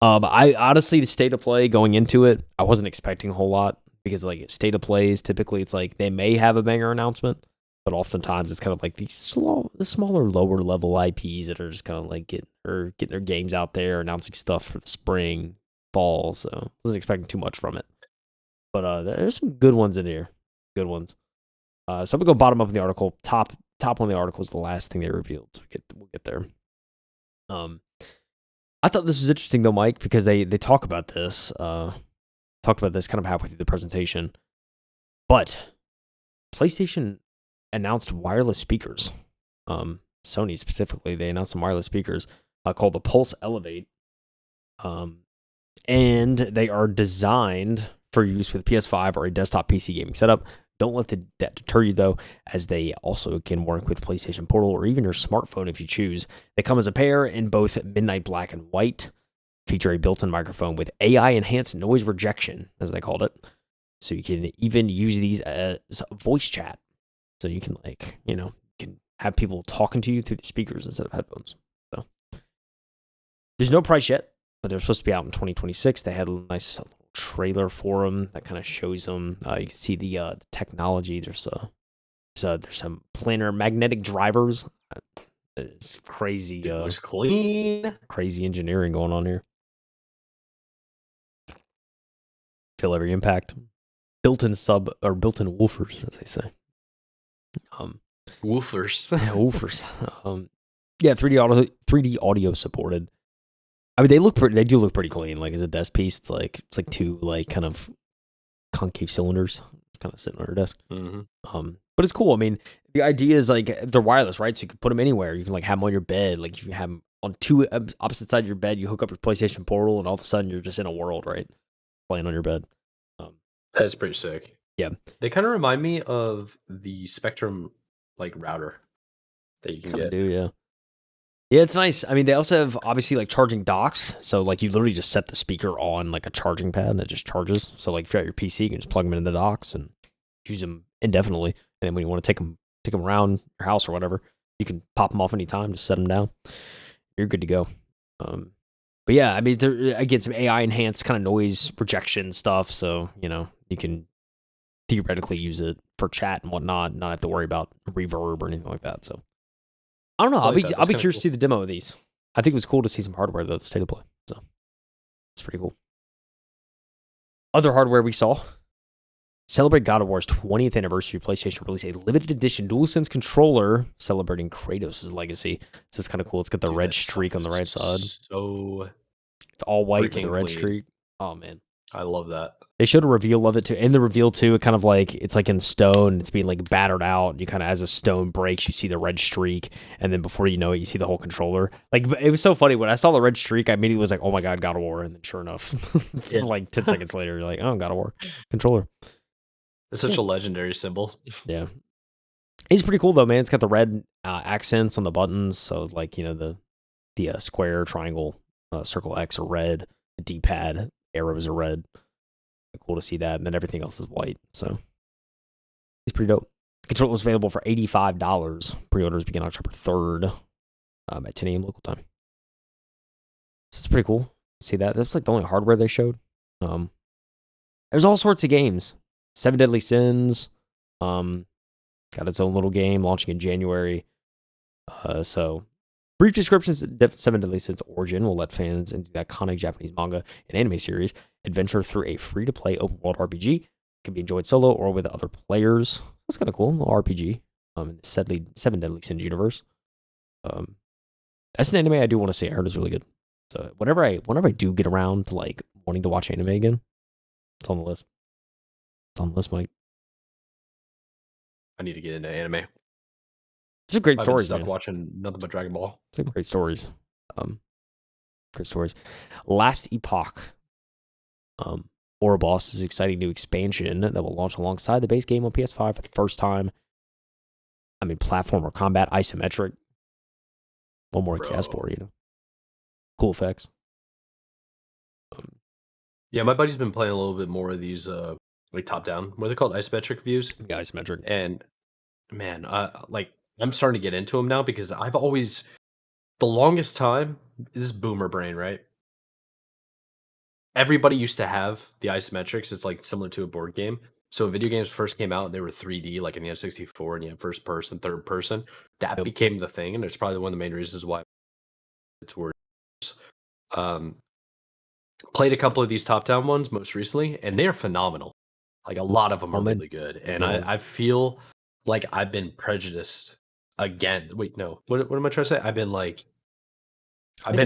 I honestly, the State of Play going into it, I wasn't expecting a whole lot because like State of Plays, typically it's like they may have a banger announcement, but oftentimes it's kind of like the smaller, lower level IPs that are just kind of like getting their games out there, announcing stuff for the spring, fall. So I wasn't expecting too much from it. But there's some good ones in here. Good ones. So I'm gonna go bottom up in the article. Top one of the article is the last thing they revealed. So we'll get there. I thought this was interesting though, Mike, because they talk about this. Talked about this kind of halfway through the presentation. But PlayStation announced wireless speakers. Sony specifically, they announced some wireless speakers called the Pulse Elevate. And they are designed for use with PS5 or a desktop PC gaming setup. Don't let that deter you, though, as they also can work with PlayStation Portal or even your smartphone if you choose. They come as a pair in both midnight black and white, feature a built-in microphone with AI-enhanced noise rejection, as they called it. So you can even use these as voice chat. So you can, can have people talking to you through the speakers instead of headphones. So there's no price yet, but they're supposed to be out in 2026. They had a nice trailer for them that kind of shows them. You can see the technology. There's some planar magnetic drivers. It's crazy. It looks clean. Crazy engineering going on here. Feel every impact. Built-in woofers, as they say. Woofers. Yeah, woofers. 3D audio supported. I mean, they do look pretty clean. Like as a desk piece, it's like two like kind of concave cylinders kind of sitting on your desk. Mm-hmm. But it's cool. I mean, the idea is like they're wireless, right? So you can put them anywhere. You can like have them on your bed. Like if you have them on two opposite sides of your bed, you hook up your PlayStation Portal, and all of a sudden you're just in a world, right? Playing on your bed. That's pretty sick. Yeah, they kind of remind me of the Spectrum like router that you can get. Yeah, it's nice. I mean, they also have obviously like charging docks. So like you literally just set the speaker on like a charging pad that just charges. So like if you're at your PC, you can just plug them into the docks and use them indefinitely. And then when you want to take them around your house or whatever, you can pop them off anytime, just set them down. You're good to go. But yeah, I mean, I get some AI enhanced kind of noise rejection stuff. So, you can theoretically use it for chat and whatnot, not have to worry about reverb or anything like that. So I don't know. I'll be curious to see the demo of these. I think it was cool to see some hardware though, the State of Play. So it's pretty cool. Other hardware we saw. Celebrate God of War's 20th anniversary, PlayStation released a limited edition DualSense controller celebrating Kratos' legacy. So it's kind of cool. It's got the red streak on the right side. So it's all white with the red streak. Oh man, I love that. They showed a reveal of it too. In the reveal too, it kind of like it's like in stone. It's being like battered out. You kind of as a stone breaks, you see the red streak, and then before you know it, you see the whole controller. Like it was so funny when I saw the red streak. I immediately was like, "Oh my god, God of War!" And then sure enough, like 10 seconds later, you're like, "Oh, God of War controller." It's such a legendary symbol. Yeah, it's pretty cool though, man. It's got the red accents on the buttons, so like the square, triangle, circle, X are red. The D-pad arrows are red. Cool to see that, and then everything else is white. So it's pretty dope. The controller was available for $85. Pre-orders begin October 3rd at 10 a.m. local time. So it's pretty cool. See that? That's like the only hardware they showed. There's all sorts of games. 7 Deadly Sins. Got its own little game launching in January. So brief descriptions of 7 Deadly Sins Origin will let fans into the iconic Japanese manga and anime series adventure through a free-to-play open-world RPG. It can be enjoyed solo or with other players. That's kind of cool, a little RPG in the 7 Deadly Sins universe. That's an anime I do want to see. I heard it's really good. So whenever I do get around to like wanting to watch anime again, it's on the list. It's on the list, Mike. I need to get into anime. It's a great I've story. been stuck watching nothing but Dragon Ball. It's great stories. Great stories. Last Epoch. Ouroboros is an exciting new expansion that will launch alongside the base game on PS5 for the first time. I mean, platformer combat, isometric. One more cast for cool effects. Yeah, my buddy's been playing a little bit more of these like top down. What are they called? Isometric views. Yeah, isometric. And man, like I'm starting to get into them now because I've always the longest time this is boomer brain, right? Everybody used to have the isometrics. It's like similar to a board game. So when video games first came out, they were 3D, like in the N64, and you had first person, third person. That became the thing, and it's probably one of the main reasons why it's worse. Played a couple of these top-down ones most recently, and they are phenomenal. Like a lot of them are really good, and I feel like I've been prejudiced again. Wait, no, what am I trying to say? I've been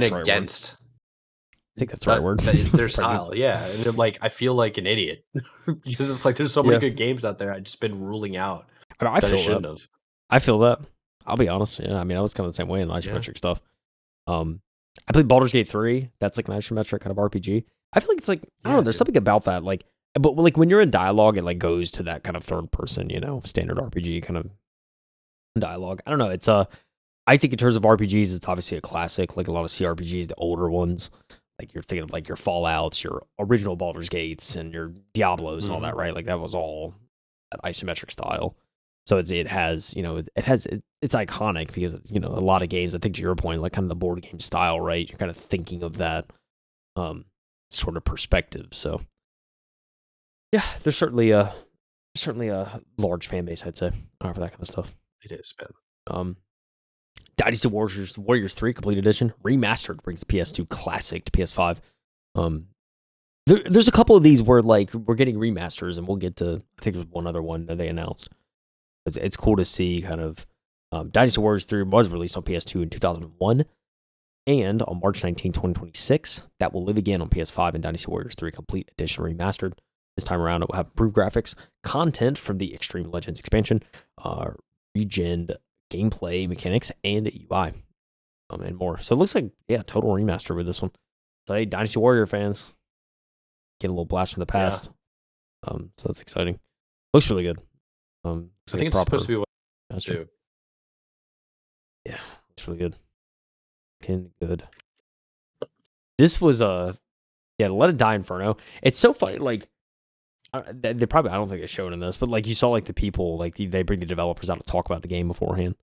against. I think that's the right word. Their style, yeah. And I'm like, I feel like an idiot because it's like there's so many good games out there. I've just been ruling out. I feel that. I feel that. I'll be honest. Yeah, I mean, I was kind of the same way in isometric stuff. I played Baldur's Gate 3. That's like an isometric kind of RPG. I feel like it's like I don't know. There's something about that, like, but like when you're in dialogue, it like goes to that kind of third person, standard RPG kind of dialogue. I don't know. It's I think in terms of RPGs, it's obviously a classic. Like a lot of CRPGs, the older ones. Like you're thinking of like your Fallouts, your original Baldur's Gates, and your Diablos and all that, right? Like that was all that isometric style. So it's iconic because it's, a lot of games. I think to your point, like kind of the board game style, right? You're kind of thinking of that sort of perspective. So yeah, there's certainly a large fan base, I'd say, for that kind of stuff. It is, man. Dynasty Warriors 3 Complete Edition Remastered brings PS2 Classic to PS5. There's a couple of these where like we're getting remasters, and we'll get to. I think there's one other one that they announced. It's cool to see kind of. Dynasty Warriors 3 was released on PS2 in 2001, and on March 19, 2026, that will live again on PS5 in Dynasty Warriors 3 Complete Edition Remastered. This time around, it will have improved graphics, content from the Extreme Legends expansion, regened gameplay mechanics, and UI, and more. So it looks like, total remaster with this one. So hey, Dynasty Warrior fans, get a little blast from the past. So that's exciting. Looks really good. I think it's supposed to be one too. Yeah, it's really good. Looking good. This was Let It Die Inferno. It's so funny. Like they probably, I don't think they showed in this, but like you saw like the people, like they bring the developers out to talk about the game beforehand.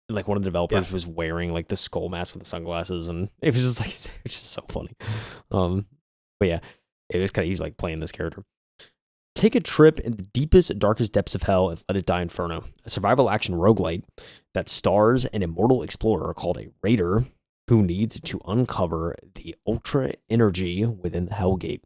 And, like one of the developers was wearing like the skull mask with the sunglasses, and it was just like it's just so funny. But yeah, it was kind of, he's like playing this character. Take a trip in the deepest, darkest depths of hell and Let It Die Inferno, a survival action roguelite that stars an immortal explorer called a Raider who needs to uncover the ultra energy within the Hellgate.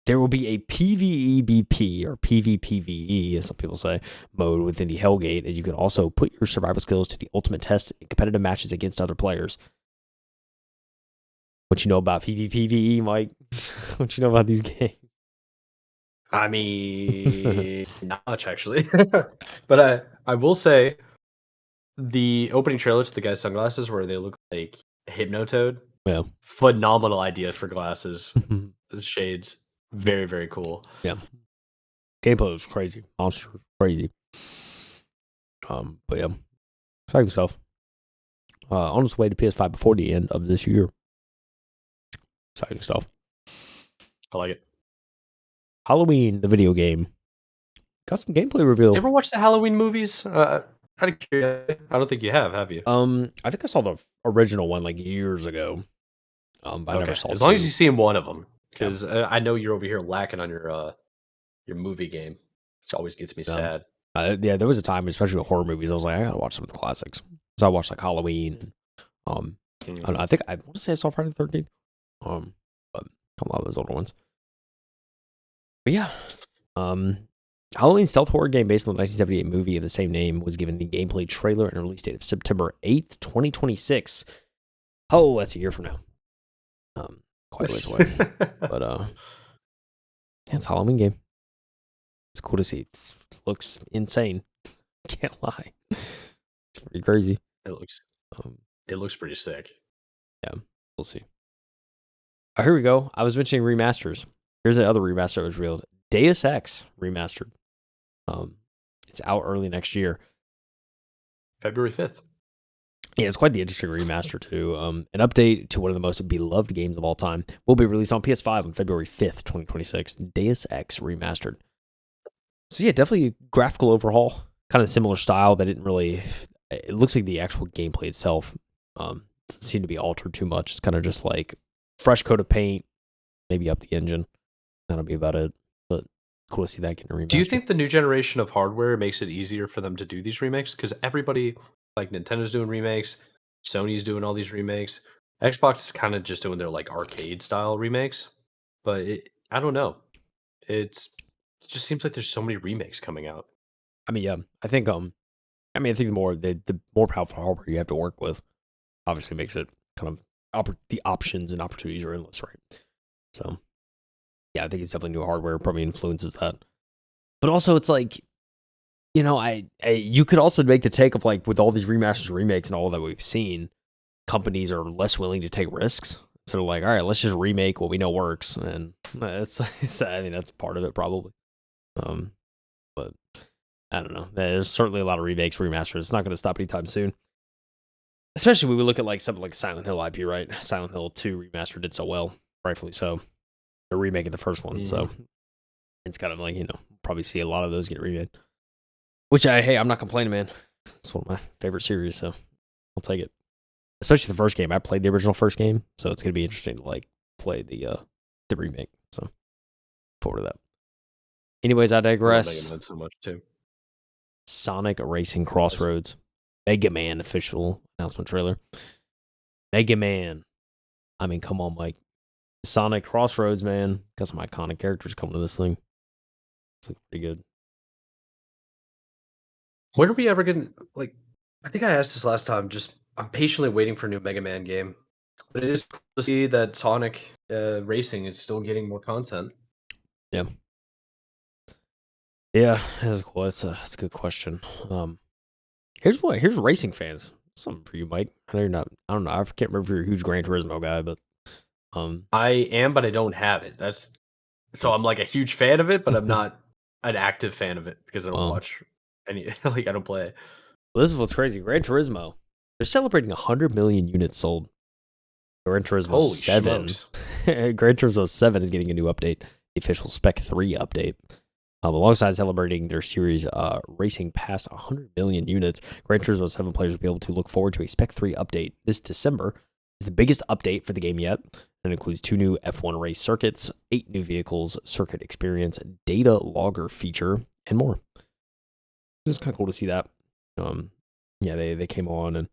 There will be a PvEBP, or PvPvE, as some people say, mode within the Hellgate, and you can also put your survival skills to the ultimate test in competitive matches against other players. What you know about PvPvE, Mike? What you know about these games? I mean, not much actually, but I will say the opening trailer to the guy's sunglasses where they look like Hypnotoad. Yeah, phenomenal idea for glasses, shades. Very, very cool. Yeah, gameplay was crazy, monster crazy. But yeah, exciting stuff. On its way to PS5 before the end of this year. Exciting stuff. I like it. Halloween, the video game, got some gameplay reveal. You ever watch the Halloween movies? I don't think you have you? I think I saw the original one like years ago. But I never saw. As long as you see one of them, because I know you're over here lacking on your movie game, which always gets me sad. Yeah, there was a time, especially with horror movies, I was like, I gotta watch some of the classics. So I watched like Halloween. And, I think I want to say I saw Friday the 13th. But a lot of those older ones. But yeah, Halloween stealth horror game based on the 1978 movie of the same name was given the gameplay trailer and release date of September 8th, 2026. Oh, that's a year from now. Quite a ways away. But yeah, it's a Halloween game. It's cool to see. It looks insane. Can't lie. It's pretty crazy. It looks pretty sick. Yeah, we'll see. Oh, here we go. I was mentioning remasters. Here's the other remaster that was revealed. Deus Ex remastered. It's out early next year. February 5th. Yeah, it's quite the interesting remaster too. An update to one of the most beloved games of all time will be released on PS5 on February 5th, 2026. Deus Ex Remastered. So yeah, definitely a graphical overhaul. Kind of similar style. That didn't really. It looks like the actual gameplay itself doesn't seem to be altered too much. It's kind of just like fresh coat of paint, maybe up the engine. That'll be about it. But cool to see that getting remastered. Do you think the new generation of hardware makes it easier for them to do these remakes? Because everybody, like Nintendo's doing remakes, Sony's doing all these remakes. Xbox is kind of just doing their like arcade style remakes. But I don't know. It just seems like there's so many remakes coming out. I mean, yeah, I think the more powerful hardware you have to work with, obviously makes it kind of the options and opportunities are endless, right? So, yeah, I think it's definitely new hardware probably influences that. But also, it's like, you could also make the take of like with all these remasters, and remakes, and all that we've seen, companies are less willing to take risks. So they're like, all right, let's just remake what we know works, and it's I mean that's part of it probably. But I don't know. There's certainly a lot of remakes, remasters. It's not going to stop anytime soon. Especially when we look at like something like Silent Hill IP, right? Silent Hill 2 remaster did so well, rightfully so. They're remaking the first one, so it's kind of like, probably see a lot of those get remade. Which I'm not complaining, man. It's one of my favorite series, so I'll take it. Especially the first game. I played the original first game, so it's gonna be interesting to like play the remake. So forward to that. Anyways, I digress. I love Mega Man so much too. Sonic Racing Crossroads. Mega Man official announcement trailer. Mega Man. I mean, come on, Mike. Sonic Crossroads, man. Got some iconic characters coming to this thing. It's looking pretty good. When are we ever going to, like, I think I asked this last time, just I'm patiently waiting for a new Mega Man game. But it is cool to see that Sonic Racing is still getting more content. Yeah. Yeah, that's cool. That's a good question. Here's racing fans. Something for you, Mike. I know you're not. I don't know. I can't remember if you're a huge Gran Turismo guy, but I am, but I don't have it. So I'm like a huge fan of it, but I'm not an active fan of it because I don't watch any. Like I don't play it. Well, this is what's crazy. Gran Turismo, they're celebrating 100 million units sold. Gran Turismo 7. Gran Turismo 7 is getting a new update, the official Spec 3 update. Alongside celebrating their series racing past 100 million units, Gran Turismo 7 players will be able to look forward to a Spec 3 update this December. It's the biggest update for the game yet, and includes 2 new F1 race circuits, 8 new vehicles, circuit experience, data logger feature, and more. It's kind of cool to see that. Yeah, they came on and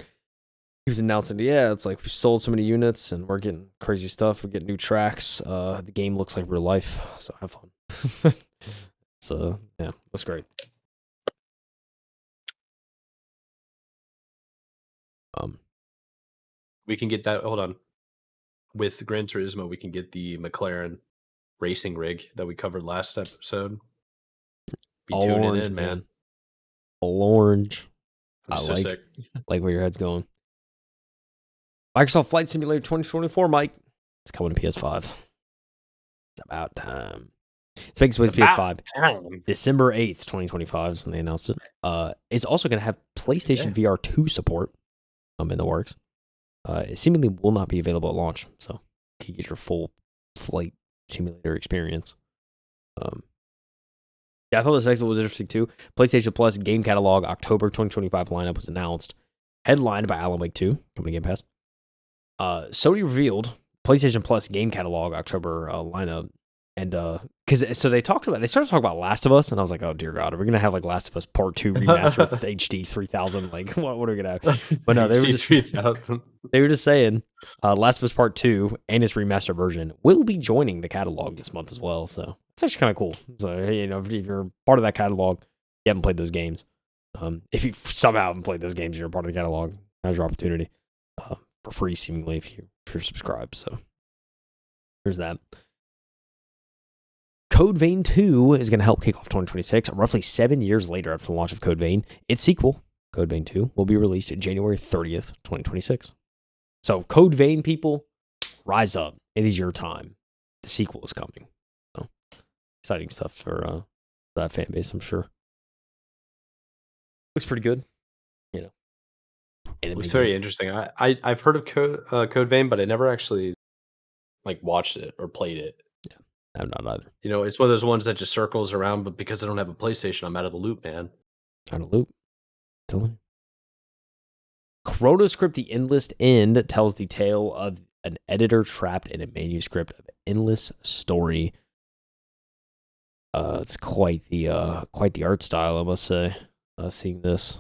he was announcing, it's like we sold so many units and we're getting crazy stuff. We're getting new tracks. The game looks like real life, so have fun. So yeah, that's great. We can get that. Hold on. With Gran Turismo, we can get the McLaren racing rig that we covered last episode. Be all tuning orange, in, man. All orange. I'm so sick. Like where your head's going. Microsoft Flight Simulator 2024, Mike. It's coming to PS5. It's about time. It's making its way to PS5. December 8th, 2025 is when they announced it. It's also going to have PlayStation VR 2 support in the works. It seemingly will not be available at launch, so you can get your full flight simulator experience. Yeah, I thought this next one was interesting too. PlayStation Plus game catalog October 2025 lineup was announced, headlined by Alan Wake 2 coming to Game Pass. Sony revealed PlayStation Plus game catalog October lineup, and so they started talking about Last of Us, and I was like, oh dear God, are we gonna have like Last of Us Part 2 remastered with HD 3000? Like, what are we gonna have? But no, they were just 3000. They were just saying Last of Us Part 2 and its remastered version will be joining the catalog this month as well. So it's actually kind of cool. So if you're part of that catalog, you haven't played those games. If you somehow haven't played those games, you're part of the catalog. Now's your opportunity for free, seemingly, if you're subscribed. So there's that. Code Vein 2 is going to help kick off 2026, roughly 7 years later after the launch of Code Vein. Its sequel, Code Vein 2, will be released January 30th, 2026. So, Code Vein people, rise up. It is your time. The sequel is coming. So, exciting stuff for that fan base, I'm sure. Looks pretty good. It's very interesting. I've heard of Code Vein, but I never actually like watched it or played it. Yeah, I'm not either. You know, it's one of those ones that just circles around, but because I don't have a PlayStation, I'm out of the loop, man. Out of loop. Telling you. Chronoscript The Endless End tells the tale of an editor trapped in a manuscript of endless story. It's quite the art style, I must say. Seeing this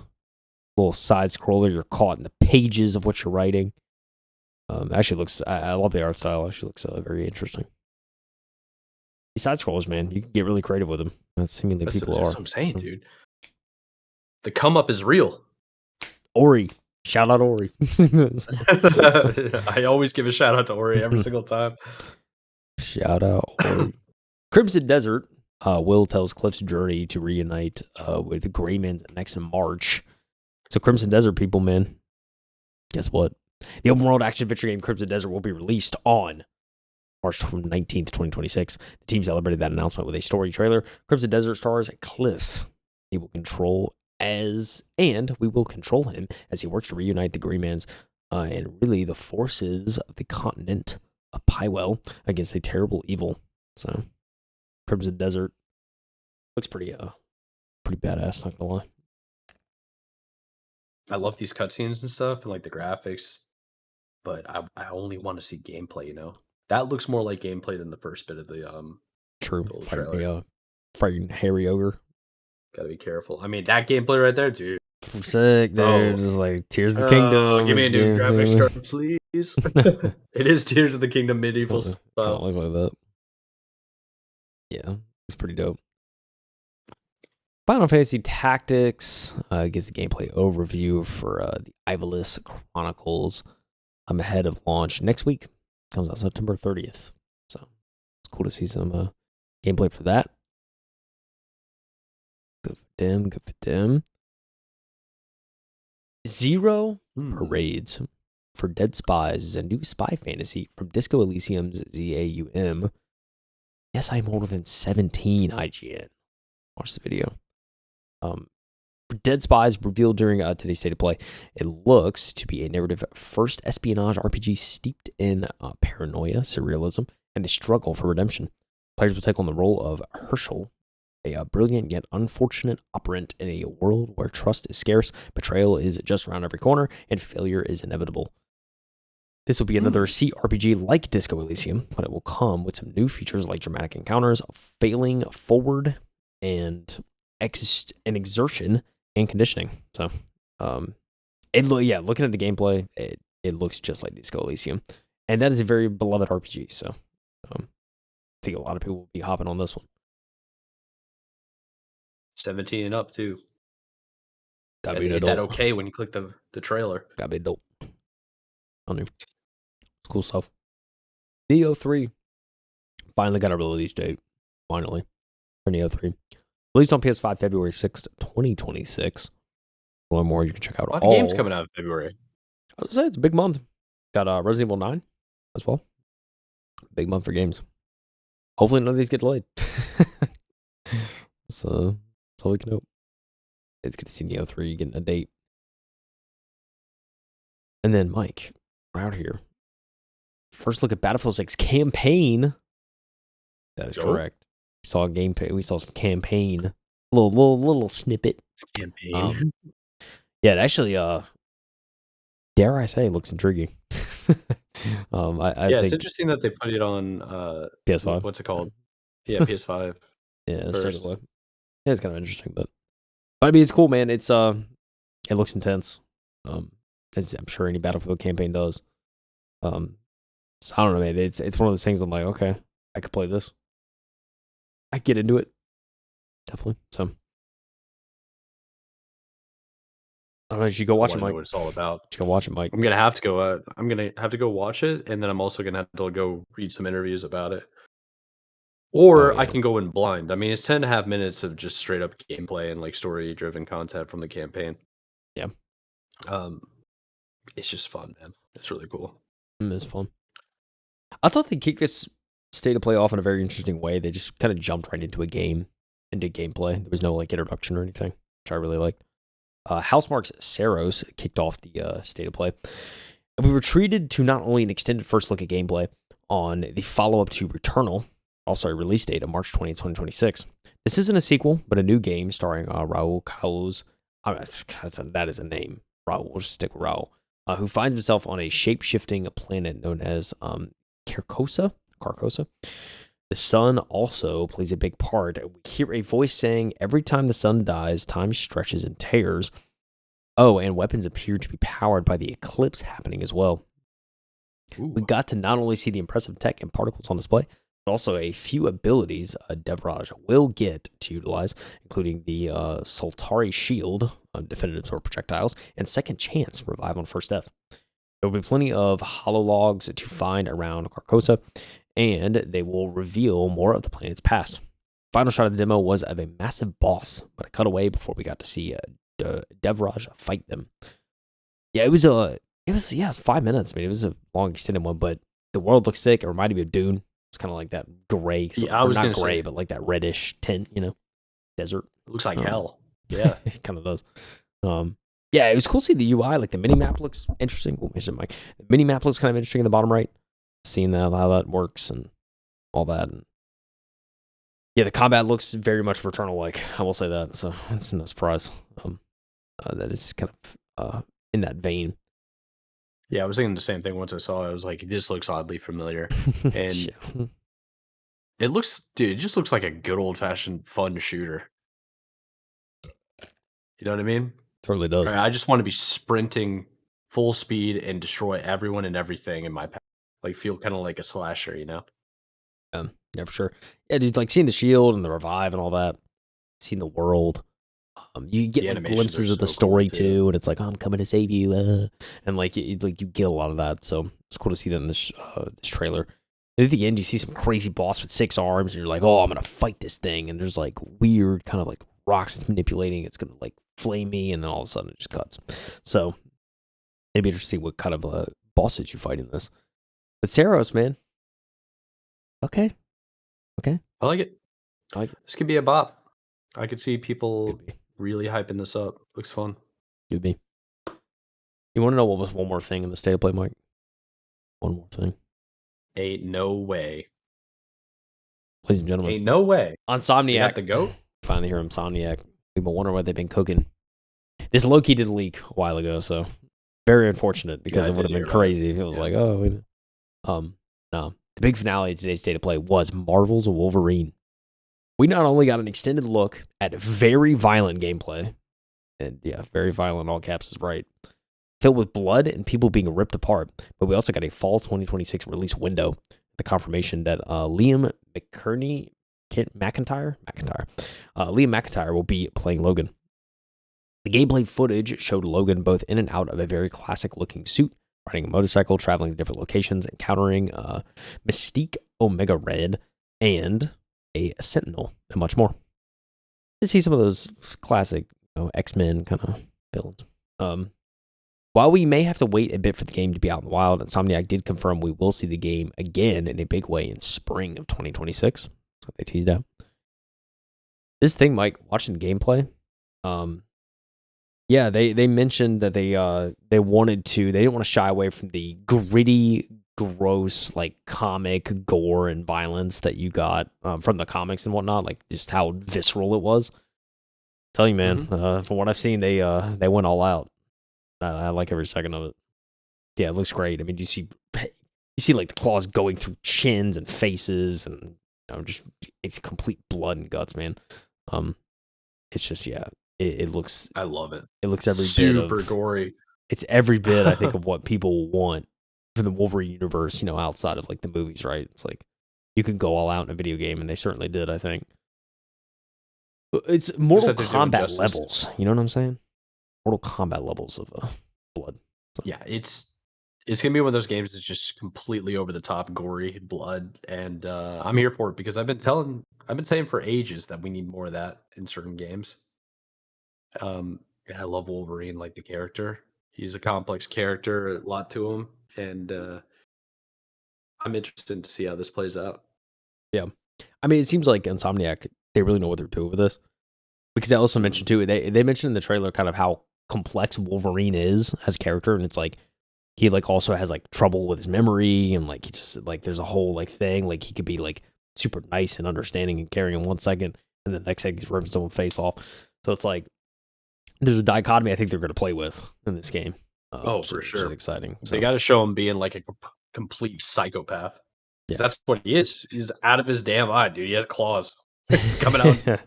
little side scroller, you're caught in the pages of what you're writing. Actually looks, I love the art style. Actually looks very interesting. These side scrollers, man, you can get really creative with them. That's seemingly people are. That's what I'm saying, dude. The come up is real. Ori. Shout out Ori. I always give a shout out to Ori every single time. Shout out Ori. Crimson Desert. Will tells Cliff's journey to reunite with the Greymans next March. So Crimson Desert people, man. Guess what? The open world action adventure game Crimson Desert will be released on March 19th, 2026. The team celebrated that announcement with a story trailer. Crimson Desert stars Cliff. He will control we will control him as he works to reunite the Greymans and really the forces of the continent of Pywell against a terrible evil. So Crimson Desert looks pretty badass, not gonna lie. I love these cutscenes and stuff and like the graphics, but I only want to see gameplay, you know? That looks more like gameplay than the first bit of the True. trailer. Fighting hairy ogre. Gotta be careful. I mean, that gameplay right there, dude. Sick, dude. It's like Tears of the Kingdom. Give me a new graphics card, please. It is Tears of the Kingdom medieval style. Looks like that. Yeah, it's pretty dope. Final Fantasy Tactics gives a gameplay overview for the Ivalice Chronicles. I'm ahead of launch next week. Comes out September 30th. So it's cool to see some gameplay for that. Good for them. Zero Parades for Dead Spies is a new spy fantasy from Disco Elysium's ZAUM. Yes, I'm older than 17, IGN. Watch the video. Dead Spies revealed during today's State of Play. It looks to be a narrative first espionage RPG steeped in paranoia, surrealism, and the struggle for redemption. Players will take on the role of Herschel, a brilliant yet unfortunate operant in a world where trust is scarce, betrayal is just around every corner, and failure is inevitable. This will be another CRPG like Disco Elysium, but it will come with some new features like dramatic encounters, failing forward, and exertion and conditioning. So, looking at the gameplay, it looks just like Disco Elysium, and that is a very beloved RPG. So, I think a lot of people will be hopping on this one. 17 and up too. Gotta be hit that okay when you click the trailer. Gotta be dope. I knew. Cool stuff. Neo 3 finally got a release date. Finally, for Neo 3. Released on PS5 February 6th, 2026. A little more, you can check out a lot of games coming out in February. I was gonna say it's a big month. Got Resident Evil 9 as well. Big month for games. Hopefully none of these get delayed. So that's all we can hope. It's good to see Neo 3 getting a date. And then Mike, we're out here. First look at Battlefield 6 campaign. That is correct. We saw a gameplay. We saw some campaign. Little snippet. Campaign. Yeah, it actually, dare I say, looks intriguing. I think it's interesting that they put it on PS5. What's it called? Yeah, PS5. Yeah, it's kind of interesting, but I mean, it's cool, man. It's it looks intense. As I'm sure any Battlefield campaign does. So I don't know, man. It's one of those things I'm like, okay, I could play this. I get into it. Definitely. So I don't know, you should go watch it, Mike. What it's all about. You can watch it, Mike. I'm gonna have to go. I'm gonna have to go watch it, and then I'm also gonna have to go read some interviews about it. Or I can go in blind. I mean, it's 10.5 minutes of just straight up gameplay and like story-driven content from the campaign. Yeah. It's just fun, man. It's really cool. It's fun. I thought they kicked this State of Play off in a very interesting way. They just kind of jumped right into a game and did gameplay. There was no like introduction or anything, which I really liked. Housemarque's Saros kicked off the state of play. And we were treated to not only an extended first look at gameplay on the follow-up to Returnal, also a release date of March 20th, 2026. This isn't a sequel, but a new game starring Raul Carlos. That is a name. Raul, we'll just stick with Raul, who finds himself on a shape-shifting planet known as Carcosa. The sun also plays a big part. We hear a voice saying, every time the sun dies, time stretches and tears. Oh, and weapons appear to be powered by the eclipse happening as well. Ooh. We got to not only see the impressive tech and particles on display, but also a few abilities Devraj will get to utilize, including the Soltari Shield, definitive sword projectiles, and Second Chance, revive on first death. There will be plenty of holologs to find around Carcosa, and they will reveal more of the planet's past. Final shot of the demo was of a massive boss, but it cut away before we got to see Devraj fight them. Yeah, it was 5 minutes. I mean, it was a long extended one, but the world looks sick. It reminded me of Dune. It's kind of like that gray, I was not gray, but like that reddish tint, desert. It looks like hell. Yeah, it kind of does. Yeah, it was cool to see the UI. Like the mini map looks interesting. Oh, Mike. The mini map looks kind of interesting in the bottom right. Seeing that how that works and all that. And yeah, the combat looks very much Returnal like. I will say that. So it's no surprise. That is kind of in that vein. Yeah, I was thinking the same thing once I saw it. I was like, this looks oddly familiar. And it just looks like a good old-fashioned fun shooter. You know what I mean? Totally does. I just want to be sprinting full speed and destroy everyone and everything in my path. Like, feel kind of like a slasher, Yeah, for sure. Yeah, dude, like seeing the shield and the revive and all that, seeing the world. You get like, glimpses of the story cool too, and it's like, oh, I'm coming to save you, and like you get a lot of that. So it's cool to see that in this trailer. And at the end, you see some crazy boss with 6 arms, and you're like, oh, I'm gonna fight this thing, and there's like weird kind of like rocks it's manipulating. It's gonna like flame me, and then all of a sudden it just cuts. So it'd be interesting to see what kind of bosses you fight in this. But Saros, man, okay, I like it. This could be a bop. I could see people really hyping this up. Looks fun. Could be. You want to know what was one more thing in the state of play, Mike? One more thing. Ain't no way. Ladies and gentlemen. Ain't no way. Insomniac. You got the goat? Finally hear Insomniac. We've been wondering what they've been cooking. This low-key did leak a while ago, so very unfortunate because it would have been crazy if it was like, oh, no. The big finale of today's state of play was Marvel's Wolverine. We not only got an extended look at very violent gameplay, and yeah, very violent, all caps is right, filled with blood and people being ripped apart, but we also got a fall 2026 release window. The confirmation that Liam McIntyre will be playing Logan. The gameplay footage showed Logan both in and out of a very classic-looking suit, riding a motorcycle, traveling to different locations, encountering Mystique Omega Red, and a Sentinel, and much more. To see some of those classic X-Men kind of villains. While we may have to wait a bit for the game to be out in the wild, Insomniac did confirm we will see the game again in a big way in spring of 2026. That's what they teased out. This thing, Mike, watching the gameplay, yeah, they mentioned that they didn't want to shy away from the gritty, gross, like comic gore and violence that you got from the comics and whatnot, like just how visceral it was. Tell you, man, from what I've seen, they went all out. I like every second of it. Yeah, it looks great. I mean, you see like the claws going through chins and faces, and just it's complete blood and guts, man. It's just it looks. I love it. It looks every super bit gory. It's every bit I think of what people want from the Wolverine universe. Outside of like the movies, right? It's like you can go all out in a video game, and they certainly did. I think it's Mortal Kombat levels. You know what I'm saying? Mortal Kombat levels of blood. So. Yeah, it's gonna be one of those games that's just completely over the top, gory blood, and I'm here for it because I've been saying for ages that we need more of that in certain games. And I love Wolverine, like the character. He's a complex character, a lot to him, and I'm interested to see how this plays out. Yeah, I mean, it seems like Insomniac, they really know what they're doing with this, because I also mentioned too, they mentioned in the trailer kind of how complex Wolverine is as a character, and it's like he like also has like trouble with his memory, and like he just like there's a whole like thing like he could be like super nice and understanding and caring in 1 second, and the next second he's ripping someone's face off. So it's like there's a dichotomy I think they're going to play with in this game. For sure, which is exciting. So they got to show him being like a complete psychopath. Yeah. That's what he is. He's out of his damn mind, dude. He has claws. He's coming out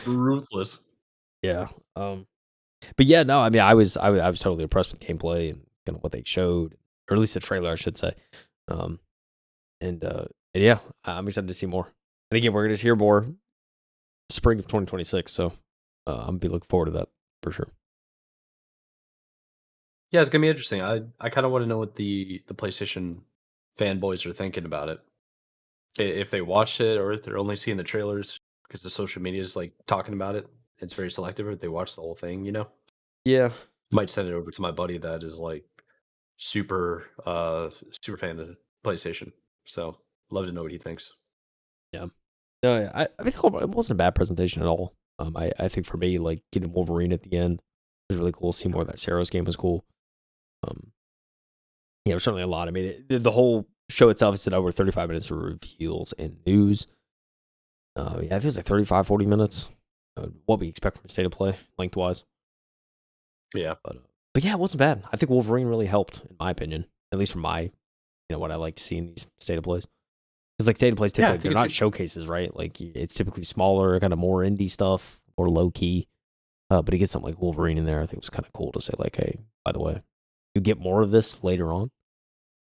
ruthless. Yeah. But yeah, no, I mean, I was totally impressed with gameplay and kind of what they showed, or at least the trailer, I should say. And yeah, I'm excited to see more. And again, we're gonna hear more spring of 2026. So I'm gonna be looking forward to that for sure. Yeah, it's gonna be interesting. I kind of want to know what the PlayStation fanboys are thinking about it. If they watched it or if they're only seeing the trailers because the social media is like talking about it. It's very selective. If they watch the whole thing, Yeah. might send it over to my buddy that is like super fan of PlayStation. So love to know what he thinks. Yeah. No, yeah, I think it wasn't a bad presentation at all. I think for me, like getting Wolverine at the end was really cool. Seeing more of that Saros game was cool. Yeah, it was certainly a lot. I mean, the whole show itself is over 35 minutes of reveals and news. Yeah, I think it's like 35, 40 minutes. What we expect from a state of play, lengthwise. Yeah. But yeah, it wasn't bad. I think Wolverine really helped, in my opinion. At least from what I like to see in these state of plays. Because like state of plays typically, they're not showcases, right? Like it's typically smaller, kind of more indie stuff, or low key. But to get something like Wolverine in there, I think it was kind of cool to say like, hey, by the way, you get more of this later on,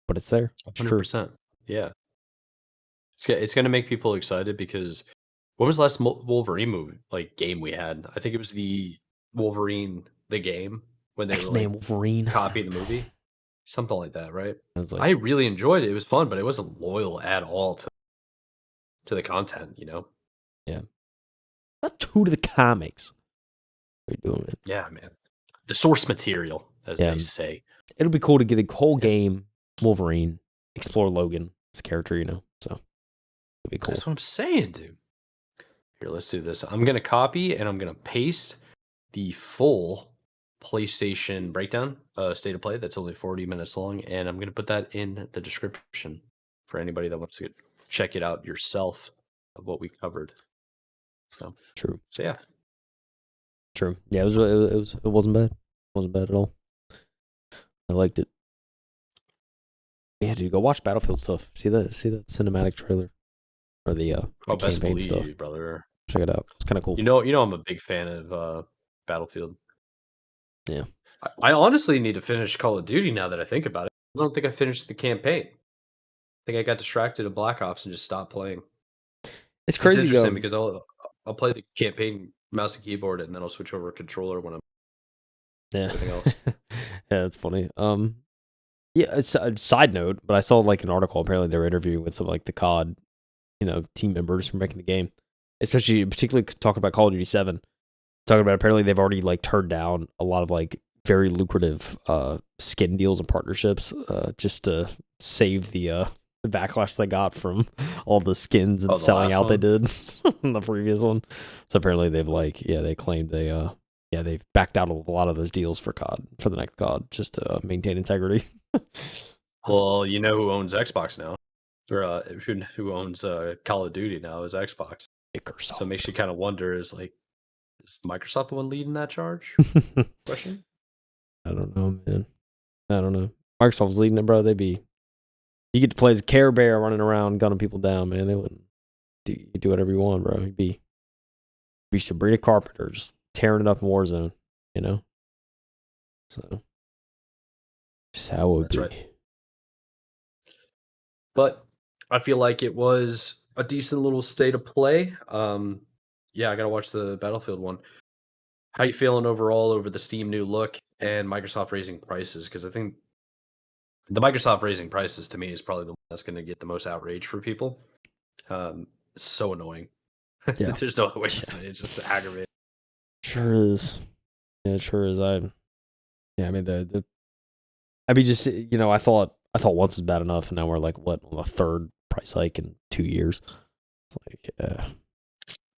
but it's there. 100%. Yeah. It's going to make people excited because when was the last Wolverine movie game we had? I think it was the Wolverine the game when they X-Men were Wolverine copying the movie, something like that, right? I really enjoyed it. It was fun, but it wasn't loyal at all to the content, Yeah, not true to the comics. What are you doing, man? Yeah, man. The source material, as they say. It'll be cool to get a whole game Wolverine, explore Logan, his character, So it'll be cool. That's what I'm saying, dude. Here, let's do this. I'm gonna copy and I'm gonna paste the full PlayStation breakdown, state of play. That's only 40 minutes long, and I'm gonna put that in the description for anybody that wants to check it out yourself of what we covered. So true. So yeah, true. Yeah, it wasn't bad. It wasn't bad at all. I liked it. Yeah, dude, go watch Battlefield stuff. See that cinematic trailer or the best campaign believe, stuff, brother. Check it out. It's kind of cool. You know, I'm a big fan of Battlefield. Yeah. I honestly need to finish Call of Duty now that I think about it. I don't think I finished the campaign. I think I got distracted of Black Ops and just stopped playing. It's crazy. It's interesting because I'll play the campaign mouse and keyboard and then I'll switch over a controller when I'm everything else. Yeah, that's funny. Yeah, it's a side note, but I saw like an article. Apparently, they were interviewing with some like the COD, team members from making the game, particularly talking about Call of Duty 7. Talking about apparently they've already like turned down a lot of like very lucrative skin deals and partnerships just to save the backlash they got from all the skins and selling out they did in the previous one. So apparently they claimed they've backed out of a lot of those deals for the next COD just to maintain integrity. Well, you know who owns Xbox now, or who owns Call of Duty now is Xbox. Microsoft. So it makes you kind of wonder: is Microsoft the one leading that charge? Question. I don't know, man. I don't know. Microsoft's leading it, bro. You get to play as a Care Bear running around gunning people down, man. They wouldn't do whatever you want, bro. You'd be Sabrina Carpenter just tearing it up in Warzone, So just how it would be. Right. But I feel like it was a decent little state of play. Yeah, I gotta watch the Battlefield one. How you feeling overall over the Steam new look and Microsoft raising prices? Because I think the Microsoft raising prices to me is probably the one that's going to get the most outrage for people. It's so annoying. Yeah. There's no other way to say it. It's just aggravating. Sure is. Yeah, it sure is. I mean I thought once was bad enough, and now we're like on the third price hike in 2 years. It's like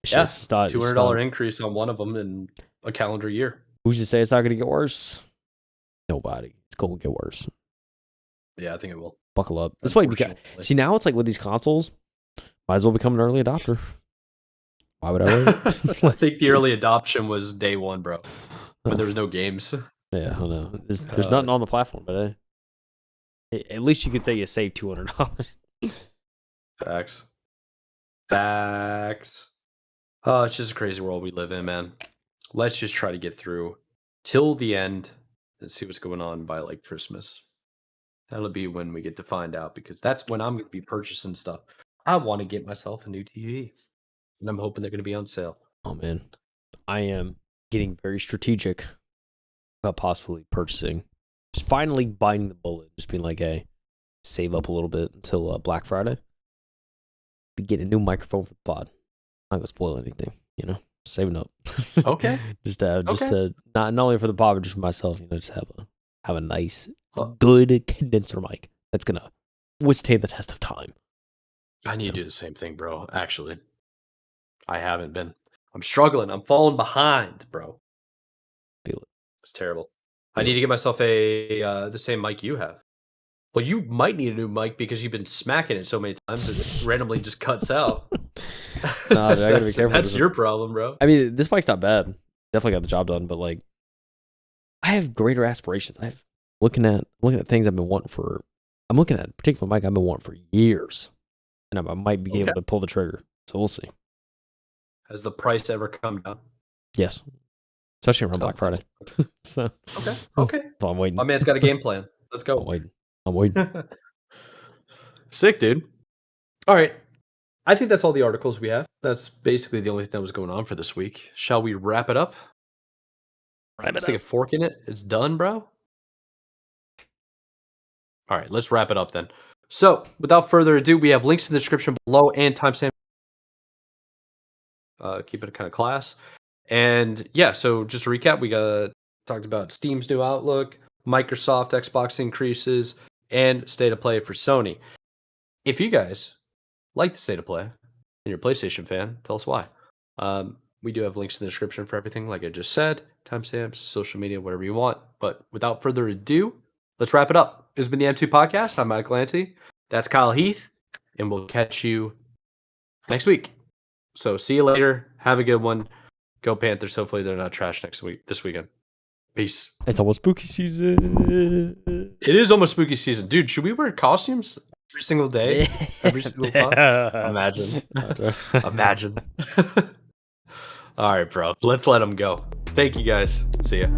$200 increase on one of them in a calendar year. Who's to say it's not going to get worse? Nobody. It's going to get worse. Yeah, I think it will. Buckle up. That's why you got. See, now it's like with these consoles, might as well become an early adopter. Why would I wait? I think the early adoption was day one, bro. When there was no games. Yeah, I don't know. There's nothing on the platform, but at least you could say you saved $200. Facts. Oh, it's just a crazy world we live in, man. Let's just try to get through till the end and see what's going on by like Christmas. That'll be when we get to find out, because that's when I'm going to be purchasing stuff. I want to get myself a new TV, and I'm hoping they're going to be on sale. Oh, man. I am getting very strategic about possibly purchasing. Just finally biting the bullet. Just being like, hey, save up a little bit until Black Friday. Be getting a new microphone for the pod. I'm not going to spoil anything, you know? Saving up. Okay. just to not only for the pod, but just for myself, you know, just have a nice, good condenser mic that's going to withstand the test of time. I need to do the same thing, bro. Actually, I haven't been. I'm struggling. I'm falling behind, bro. Feel it. It's terrible. I need to get myself the same mic you have. Well, you might need a new mic because you've been smacking it so many times that it randomly just cuts out. Nah, dude, I gotta be careful. That's your problem, bro. I mean, this mic's not bad. Definitely got the job done, but like, I have greater aspirations. I'm looking at things I've been wanting for. I'm looking at a particular mic I've been wanting for years, and I might be able to pull the trigger. So we'll see. Has the price ever come down? Yes, especially around Black Friday. So okay. So I'm waiting. My man's got a game plan. Let's go. I'm waiting. Sick, dude. All right. I think that's all the articles we have. That's basically the only thing that was going on for this week. Shall we wrap it up? Let's take a fork in it. It's done, bro. All right, let's wrap it up then. So, without further ado, we have links in the description below and timestamp. Keep it kind of class. And yeah, so just to recap, we talked about Steam's new outlook, Microsoft Xbox increases, and state of play for Sony. If you guys like the state of play and you're a PlayStation fan, tell us why. We do have links in the description for everything, like I just said, timestamps, social media, whatever you want. But without further ado, let's wrap it up. This has been the M2 Podcast. I'm Mike Lanty. That's Kyle Heath, and we'll catch you next week. So see you later. Have a good one. Go Panthers. Hopefully they're not trash this weekend. Peace. It's almost spooky season. It is almost spooky season. Dude, should we wear costumes every single day? Every single pod? Imagine. All right, bro. Let's let them go. Thank you, guys. See ya.